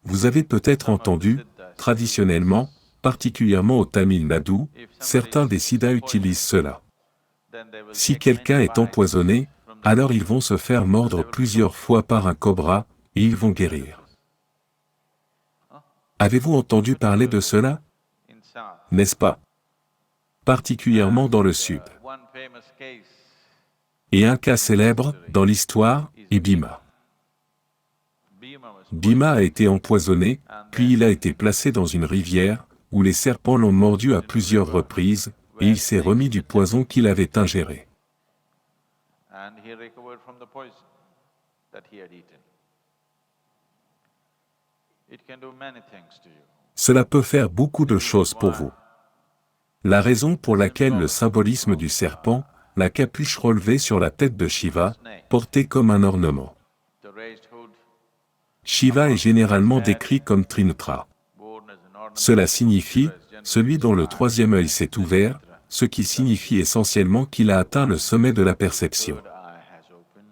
vous avez peut-être entendu, traditionnellement, particulièrement au Tamil Nadu, certains des Siddhas utilisent cela. then they will Si take quelqu'un many est bites empoisonné, from the alors ils vont se faire mordre plusieurs fois par un cobra, et ils vont guérir. Avez-vous entendu parler de cela, in south. n'est-ce pas? Particulièrement dans le sud. One famous case, Et un cas célèbre, dans l'histoire, est Bhima. Bhima was Bhima a été empoisonné, puis il a été placé dans une rivière, où les serpents l'ont mordu à plusieurs reprises, et il s'est remis du poison qu'il avait ingéré. and he recovered from the poison that he had eaten. It can do many things to you. Cela peut faire beaucoup de choses pour vous. La raison pour laquelle le symbolisme du serpent, la capuche relevée sur la tête de Shiva, portée comme un ornement. The raised hood, Shiva est généralement décrit comme Trinetra. worn as an ornament, Cela signifie « celui dont le troisième œil s'est ouvert », ce qui signifie essentiellement qu'il a atteint le sommet de la perception. third eye has opened,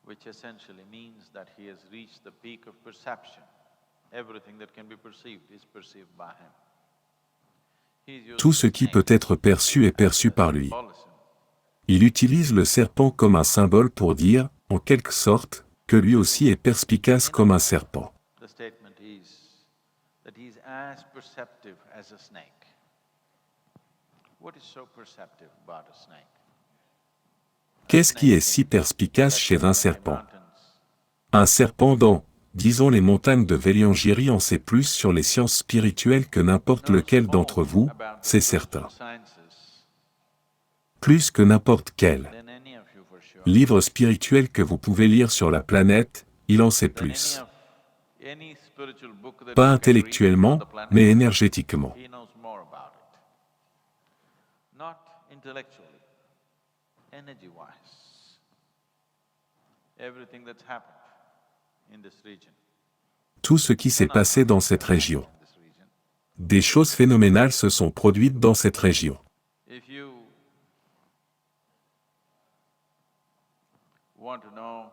which essentially means that he has reached the peak of perception. Everything that can be perceived is perceived by him. He's using Tout ce qui peut être perçu est perçu par lui. symbolism. Il utilise le serpent comme un symbole pour dire, en quelque sorte, que lui aussi est perspicace comme un serpent. The statement is that he is as perceptive as a snake. What is so perceptive about a snake? Qu'est-ce qui est si perspicace chez un serpent? Un serpent dont, disons les montagnes de Véliangiri en sait plus sur les sciences spirituelles que n'importe lequel d'entre vous, c'est certain. Plus que n'importe quel livre spirituel que vous pouvez lire sur la planète, il en sait plus. Pas intellectuellement, mais énergétiquement. He knows more about it. Not intellectually, energy-wise. Everything that's happened in this region. Tout ce qui s'est passé dans cette région. In this region. Des choses phénoménales se sont produites dans cette région. If you want to know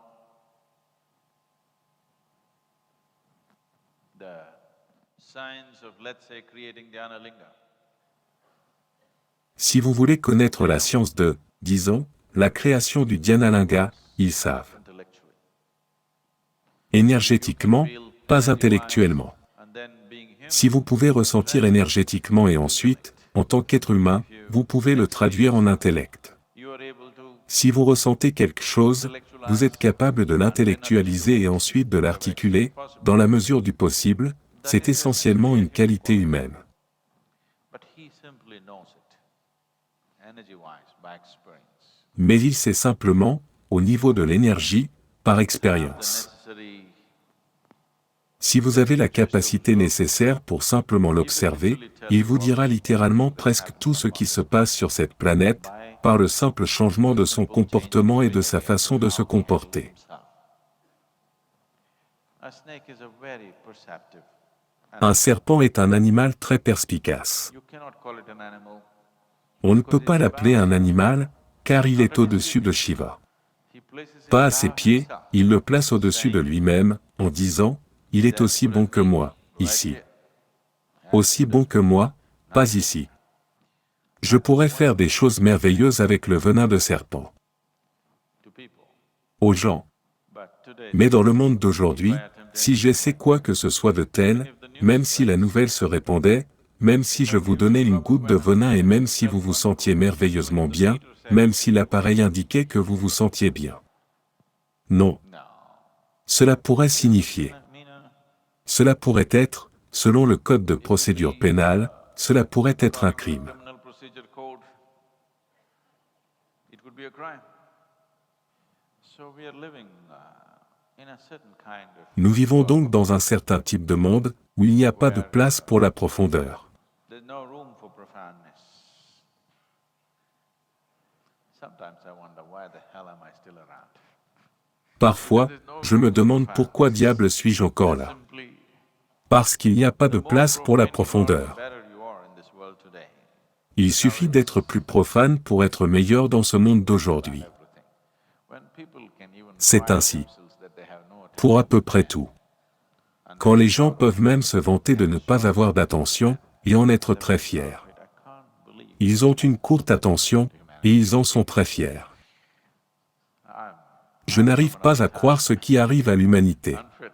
the science of, let's say, creating Dhyana Linga, Si vous voulez connaître la science de, disons, la création du Dhyanalinga, ils savent. intellectually. Énergétiquement, pas intellectuellement. And then being human, Si vous pouvez ressentir énergétiquement et ensuite, en tant qu'être humain, vous pouvez le traduire en intellect. you are able to Si vous ressentez quelque chose, vous êtes capable de l'intellectualiser et ensuite de l'articuler, dans la mesure du possible, c'est essentiellement une qualité humaine. but he simply knows it, energy-wise, by experience. Mais il sait simplement, au niveau de l'énergie, par expérience. The necessary Si vous avez la capacité nécessaire pour simplement l'observer, il vous dira littéralement presque tout ce qui se passe sur cette planète, par le simple changement de son comportement et de sa façon de se comporter. A snake is a very perceptive Un serpent est un animal très perspicace. You cannot call it an animal. On ne peut pas l'appeler un animal, car il est au-dessus de Shiva. He places it Pas à ses above pieds, himself. il le place au-dessus de lui-même, en disant, « Il est aussi bon que moi, ici. Aussi bon que moi, pas ici. » Je pourrais faire des choses merveilleuses avec le venin de serpent. to people. Aux gens. But today, Mais dans le monde d'aujourd'hui, si j'essaie quoi que ce soit de tel, même si la nouvelle se répandait, même si je vous donnais une goutte de venin et même si vous vous sentiez merveilleusement bien, même si l'appareil indiquait que vous vous sentiez bien. Non. no. Cela pourrait signifier. Cela pourrait être, selon le code de procédure pénale, cela pourrait être un crime. Criminal procedure code, it could be a crime. So we are living in a certain kind of… Nous vivons donc dans un certain type de monde où il n'y a pas de place pour la profondeur. There's no room for profoundness. Sometimes I wonder why the hell am I still around? Parfois, je me demande pourquoi diable suis-je encore là. Simply, Parce qu'il n'y a pas de place pour la profondeur. better you are in this world today. Il suffit d'être plus profane pour être meilleur dans ce monde d'aujourd'hui. When people can even C'est pride ainsi. themselves that they have no attention, Pour à peu près tout. Quand les gens peuvent même se vanter de ne pas avoir d'attention et en être très fiers. I can't believe Ils ont une courte attention et ils en sont très fiers. I'm Je n'arrive pas à croire ce qui arrive à l'humanité. unfit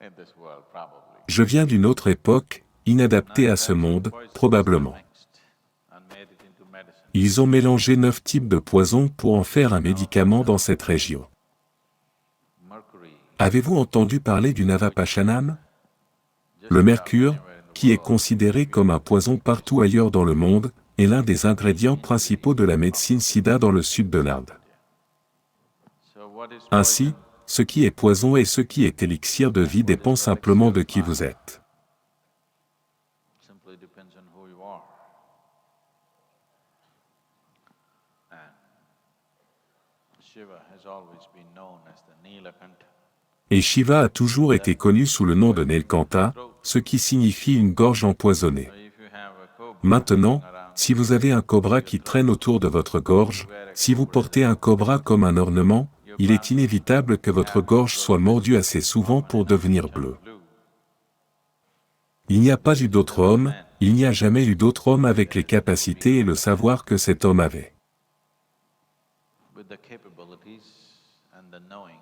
in this world, probably. Je viens d'une autre époque, inadaptée à ce monde, probablement. And made it into medicine. Ils ont mélangé 9 types de poisons pour en faire un médicament dans cette région. Mercury, Avez-vous entendu parler du Navapashanam? Le mercure, qui est considéré comme un poison partout ailleurs dans le monde, est l'un des ingrédients principaux de la médecine Siddha dans le sud de l'Inde. so what is Ainsi, ce qui est poison et ce qui est élixir de vie dépend simplement de qui vous êtes. simply depends on who you are. And Shiva has always been known as the Nilakanta. Et Shiva a toujours été connu sous le nom de Nelkanta, ce qui signifie une gorge empoisonnée. So if you have a cobra Maintenant, around, si vous avez un cobra qui traîne autour de votre gorge, si vous portez un cobra comme un ornement, il est inévitable que votre gorge soit mordue assez souvent pour devenir bleue. blue, Il n'y a pas eu d'autre homme, il n'y a jamais eu d'autre homme avec les capacités et le savoir que cet homme avait. with the capabilities and the knowing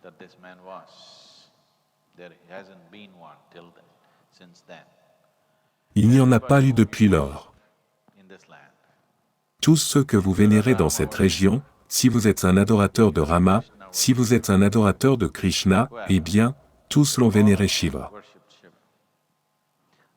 that this man was. There hasn't been one till then, since then, Il n'y en a pas eu depuis lors. in this land. Tous ceux que vous vénérez dans cette région, si vous êtes un adorateur de Rama, si vous êtes un adorateur de Krishna, eh bien, tous l'ont vénéré Shiva. Worship Shiva.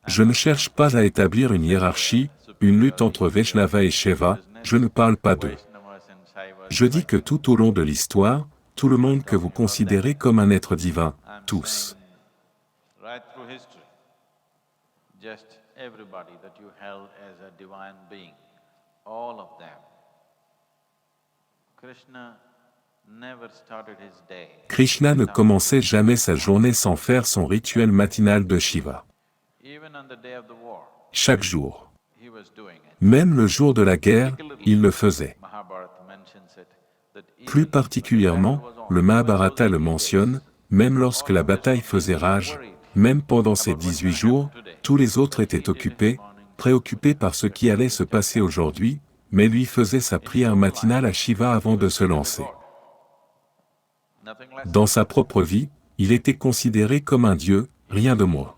Je ne cherche pas à établir une hiérarchie, une lutte entre Vaishnava et Shaiva, je ne parle pas d'eux. Vaishnavas and Shaivas, Je dis que tout au long de l'histoire, tout le monde que vous considérez comme un être divin, tous. right through history, just everybody that you held as a divine being, all of them. Krishna never started his day. Krishna ne commençait jamais sa journée sans faire son rituel matinal de Shiva. Even on the day of the war, Chaque jour. he was doing it. Même le jour de la guerre, il le faisait. Mahabharata mentions it, that Plus even particulièrement, when the battle was on, le Mahabharata le mentionne, même lorsque la bataille faisait rage, même pendant ces 18 jours, tous les autres étaient occupés, préoccupés par ce qui allait se passer aujourd'hui, mais lui faisait sa prière matinale à Shiva avant de se lancer. nothing less, Dans sa propre vie, il était considéré comme un dieu, rien de moins.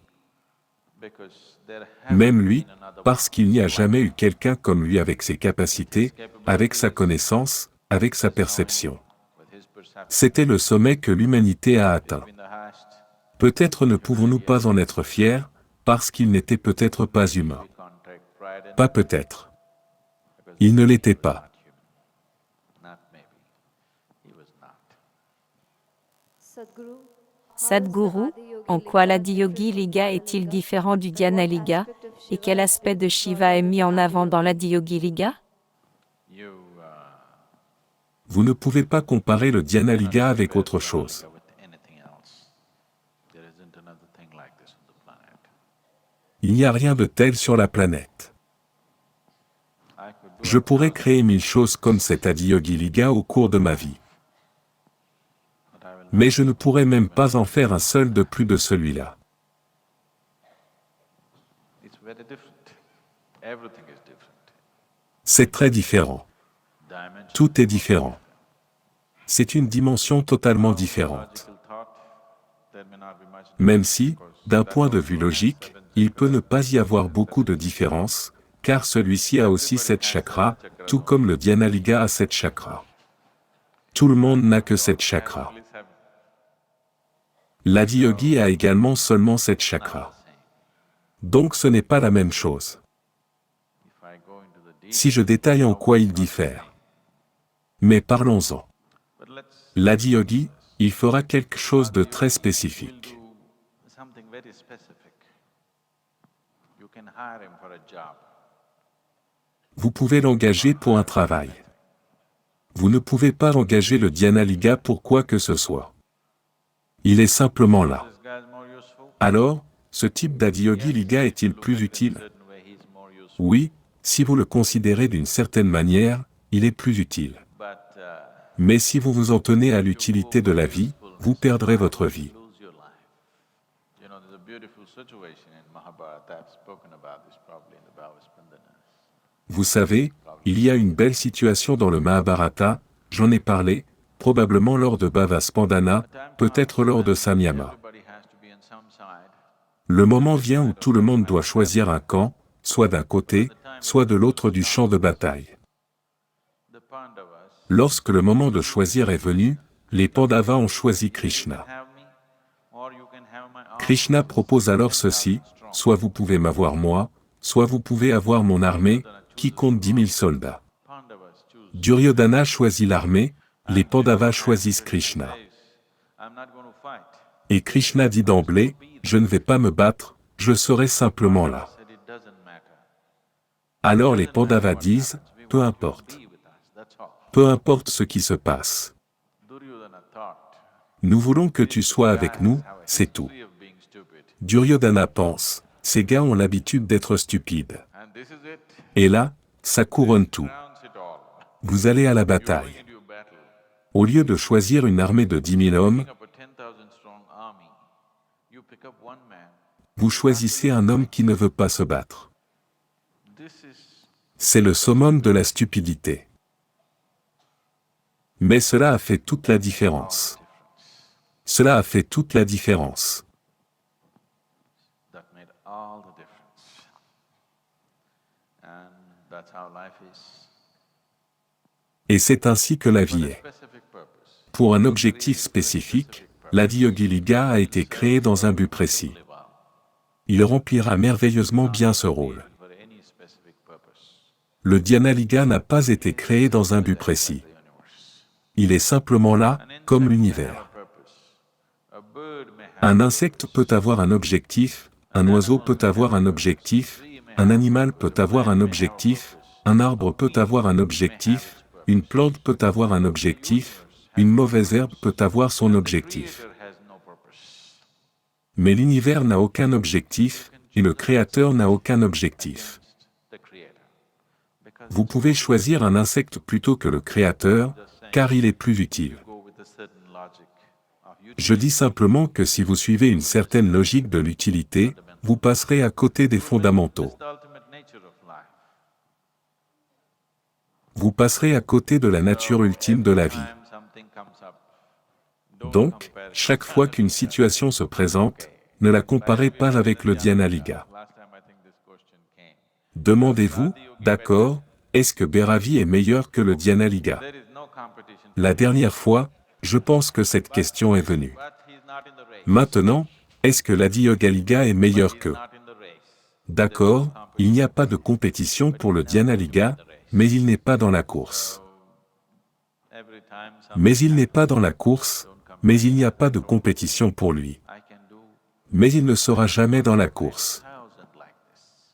because there Même hasn't lui, been another parce qu'il n'y a jamais eu quelqu'un comme lui avec ses capacités, avec sa connaissance, avec sa perception. with his perception C'était le sommet que l'humanité a atteint. been the highest. Peut-être ne pouvons-nous pas en être fiers, parce qu'il n'était peut-être pas humain. We can't take pride in Pas it, peut-être. because Il ne l'était he was pas. not human. Not maybe. He was not. Sadhguru, en quoi l'Adiyogi Liga est-il différent du Dhyana Liga, et quel aspect de Shiva est mis en avant dans l'Adiyogi Liga? You Vous ne pouvez pas comparer le Dhyana Liga avec autre chose. with anything else. There isn't another thing like this on the planet. Il n'y a rien de tel sur la planète. I could do Je pourrais créer 1000 choses comme cet Adiyogi Liga au cours de ma vie. but I will Mais je ne pourrais même pas en faire un seul de plus de celui-là. It's very different. Everything is different. C'est très différent. dimension. Tout est différent. C'est une dimension totalement différente. Logical thought, there may not be much Même si, difference, because d'un that point de also vue has logique, 7 il peut ne chakras. pas y avoir beaucoup de différence, car celui-ci a aussi 7 chakras, tout comme le Dhyana Liga a 7 chakras. Tout le monde n'a que 7 chakras. At least have L'Adiyogi a également seulement 7 chakras. the same. Donc ce n'est pas la même chose. If I go into the details, Si je détaille en quoi ils diffèrent. Mais parlons-en. but let's L'Adiyogi, il fera quelque chose de très will spécifique. do something very specific. You can hire him for a job. Vous pouvez l'engager pour un travail. Vous ne pouvez pas engager le Dhyana Liga pour quoi que ce soit. Il est simplement là. This guy is more useful. Alors, ce type d'Adiyogi Liga est-il plus utile? Certain way he's more useful. Oui, si vous le considérez d'une certaine manière, il est plus utile. But Mais si vous vous en tenez à l'utilité de la vie, vous perdrez votre vie. lose your life. You know, there's a beautiful situation in Mahabharata. I've spoken about this probably in the Bhavaspandanas. Vous savez, il y a une belle situation dans le Mahabharata, j'en ai parlé, probablement lors de Bhavaspandana, peut-être lors de Samyama. Everybody has to be on some side. Le moment vient où tout le monde doit choisir un camp, soit d'un côté, soit de l'autre du champ de bataille. The Pandavas Lorsque le moment de choisir est venu, les Pandavas ont choisi Krishna. have me, or you can have my army. Krishna propose alors ceci, soit vous pouvez m'avoir moi, soit vous pouvez avoir mon armée, qui compte 10 000 soldats. Pandavas choose. Duryodhana choisit l'armée, les Pandavas choisissent Krishna. Says, I'm not going to fight. Et Krishna dit d'emblée, je ne vais pas me battre, je serai simplement là. Said it doesn't matter. Alors les Pandavas disent, peu importe. Be with us. That's all. Peu importe ce qui se passe. Duryodhana thought. Nous voulons que tu sois avec nous, c'est tout. History of being stupid. Duryodhana pense, ces gars ont l'habitude d'être stupides. And this is it. Et là, ça couronne tout. Crowns it all. Vous allez à la Going bataille. into your battle. Au lieu de choisir une armée de 10 000 hommes, Pick up a 10,000 strong army. You pick up one man. vous choisissez un homme qui ne veut pas se battre. This is C'est le summum de la stupidité. Mais cela a fait toute la différence. Cela a fait toute la différence. that made all the difference. And that's how life is. Et c'est ainsi que la vie est. Specific purpose. Pour un objectif spécifique, l'Adiyogi Liga a été créé dans un but précis. Live out. Il remplira merveilleusement bien ce rôle. For any specific purpose. Le Dhyana Liga n'a pas été créé dans un but précis. The universe. Il est simplement là, comme l'univers. Purpose. A bird may have Un insecte peut avoir un objectif, un oiseau peut avoir un objectif, un animal peut avoir un objectif, un arbre peut avoir un objectif, une plante peut avoir un objectif, une mauvaise herbe peut avoir son objectif. Creator has no purpose. Mais l'univers n'a aucun objectif, et le Créateur n'a aucun objectif. The Creator. Because Vous pouvez choisir un insecte plutôt que le Créateur, car il est plus utile. go with a certain logic of you. Je dis simplement que si vous suivez une certaine logique de l'utilité, vous passerez à côté des fondamentaux. It's the ultimate nature of life. Vous passerez à côté de la nature ultime de la vie. Time something comes up. Don't Donc, compare it. chaque fois qu'une situation se présente, ne la comparez pas avec le Dhyana Liga. Last time I think this question came. Demandez-vous, d'accord, est-ce que Bhairavi est meilleur que le Dhyana Liga? There is no competition. La dernière fois, je pense que cette question est venue. But he's not in the race. Maintenant, est-ce que l'Adiyoga Liga est meilleur He's qu'eux? not in the race. D'accord, il n'y a pas de compétition pour le Dhyana Liga, mais il n'est pas dans la course. Every time something Mais il n'est pas dans la course, mais il n'y a pas de compétition pour lui. I can do Mais il ne sera jamais dans la course. 1,000 like this.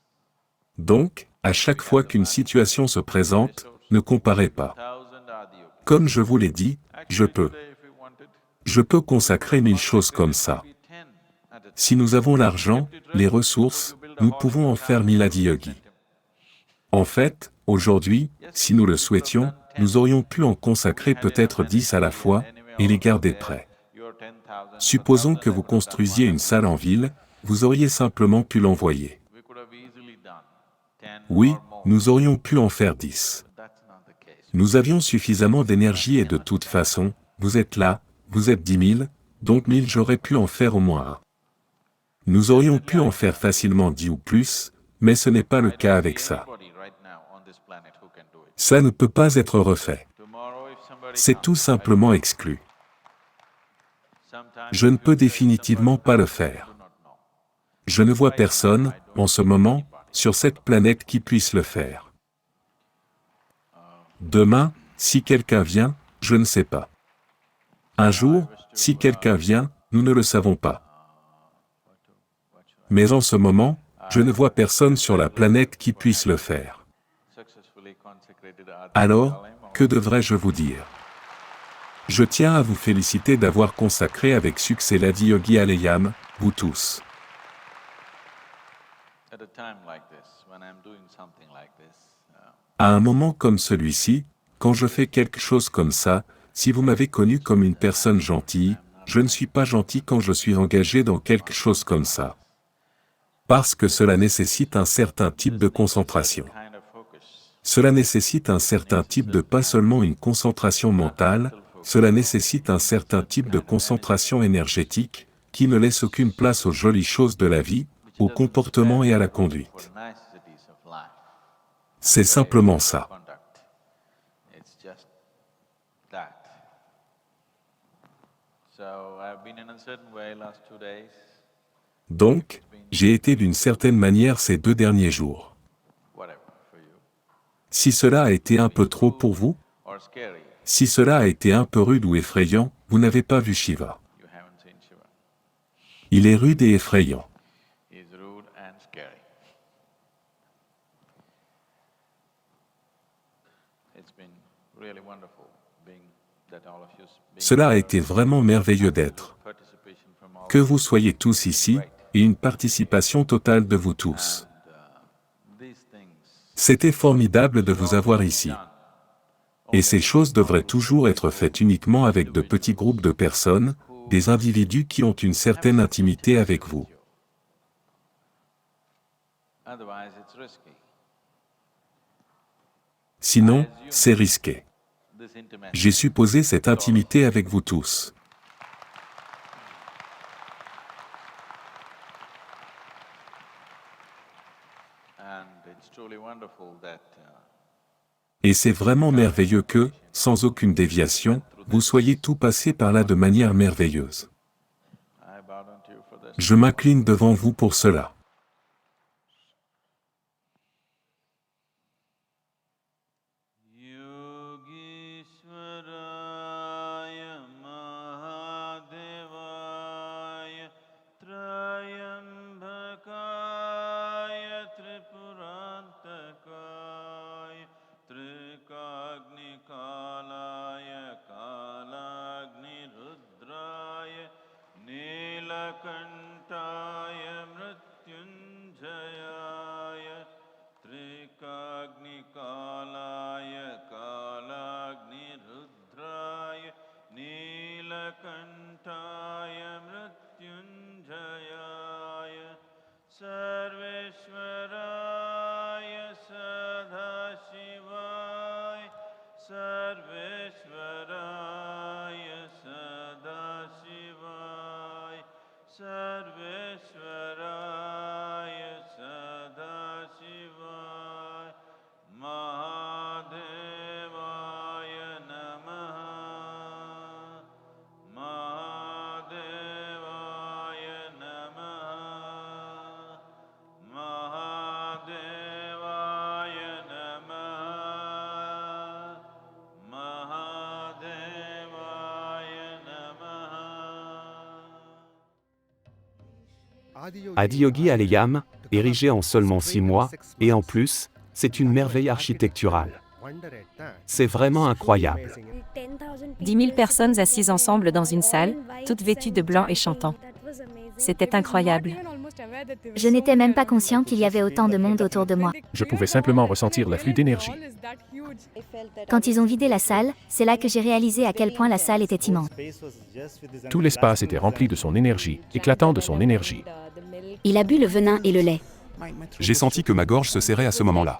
Donc, à chaque fois qu'une situation se présente, ne comparez pas. 1,000 are the yoga. Comme je vous l'ai dit, je Actually, peux. today, if you wanted, Je peux consacrer 1000 choses comme ça. be 10 at a time. Si nous avons l'argent, les ressources, nous pouvons en faire 1000 Adiyogi. En fait, aujourd'hui, si nous le souhaitions, nous aurions pu en consacrer peut-être 10 à la fois, et les garder prêts. Your 10,000. Supposons que vous construisiez une salle en ville, vous auriez simplement pu l'envoyer. We could have easily done 10 Oui, or more. nous aurions pu en faire 10. That's not the case. Nous avions suffisamment d'énergie et de toute façon, vous êtes là, vous êtes 10 000, donc 1000 j'aurais pu en faire au moins 1. Nous aurions pu en faire facilement 10 ou plus, mais ce n'est pas le cas avec ça. Anybody right now on this planet who can do it. Ça ne peut pas être refait. Tomorrow, if somebody C'est comes, tout simplement exclu. sometimes Je ne you peux say définitivement somebody pas le comes, faire. do not know. Je ne vois personne, en ce moment, sur cette planète qui puisse le faire. Demain, si quelqu'un vient, je ne sais pas. Un jour, si quelqu'un vient, nous ne le savons pas. Mais en ce moment, je ne vois personne sur la planète qui puisse le faire. Successfully consecrated Adi Alors, Alayam, que devrais-je vous dire? Je tiens à vous féliciter d'avoir consacré avec succès l'Adiyogi Aleyam, vous tous. at a time like this, when I'm doing something like this, À un moment comme celui-ci, quand je fais quelque chose comme ça, si vous m'avez connu comme une personne gentille, je ne suis pas gentil quand je suis engagé dans quelque chose comme ça. Parce que cela nécessite un certain type de concentration. kind of focus. Cela nécessite un certain type de pas seulement une concentration mentale, cela nécessite un certain type de concentration énergétique, qui ne laisse aucune place aux jolies choses de la vie, au comportement et à la conduite. For niceties of life, C'est simplement ça. conduct. It's just that. So I've been in a certain way last 2 days. Donc, j'ai été d'une certaine manière ces 2 derniers jours. Whatever for you. Si cela a été un peu trop pour vous, Or scary, si cela a été un peu rude ou effrayant, vous n'avez pas vu Shiva. you haven't seen Shiva. Il est rude et effrayant. He's rude and scary. It's been really wonderful being that all of you being Cela a été vraiment merveilleux d'être. participation from all Que vous soyez tous ici, et une participation totale de vous tous. these things. C'était formidable de vous avoir ici. Et ces choses devraient toujours être faites uniquement avec de petits groupes de personnes, des individus qui ont une certaine intimité avec vous. Otherwise, it's risky. Sinon, c'est risqué. This intimacy. J'ai supposé cette intimité avec vous tous. And it's truly wonderful that Et c'est vraiment merveilleux que, sans aucune déviation, vous soyez tout passé par là de manière merveilleuse. I bow down to you for this. Je m'incline devant vous pour cela. Yogishwaraya Mahadevaya Trayambakaya Tripurantakaya Trikagnikalaya Kalagnirudraya Nilakantaya Mrityunjayaya Trikagnikalaya Kalagnirudraya Nilakantaya Mrityunjayaya Sarveshwaraya Sadashivaya Sarveshwaraya Sadashivaya Sarveshwaraya Sadashivaya Mahadevaya Namaha Mahadevaya Namaha Mahadevaya Namaha Mahadevaya Namaha. Adiyogi Aleyam, érigé en seulement 6 mois, et en plus, c'est une merveille architecturale. C'est vraiment incroyable. 10 000 personnes assises ensemble dans une salle, toutes vêtues de blanc et chantant. C'était incroyable. Je n'étais même pas conscient qu'il y avait autant de monde autour de moi. Je pouvais simplement ressentir l'afflux d'énergie. Quand ils ont vidé la salle, c'est là que j'ai réalisé à quel point la salle était immense. Tout l'espace était rempli de son énergie, éclatant de son énergie. Il a bu le venin et le lait. J'ai senti que ma gorge se serrait à ce moment-là.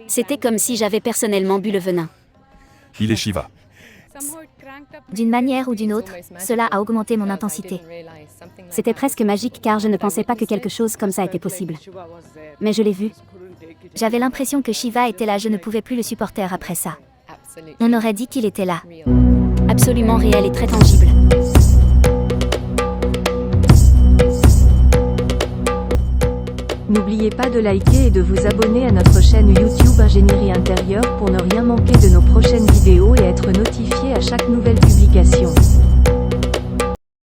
C'était comme si j'avais personnellement bu le venin. Il est Shiva. D'une manière ou d'une autre, cela a augmenté mon intensité. C'était presque magique car je ne pensais pas que quelque chose comme ça était possible. Mais je l'ai vu. J'avais l'impression que Shiva était là, je ne pouvais plus le supporter après ça. On aurait dit qu'il était là. Absolument réel et très tangible. N'oubliez pas de liker et de vous abonner à notre chaîne YouTube Ingénierie Intérieure pour ne rien manquer de nos prochaines vidéos et être notifié à chaque nouvelle publication.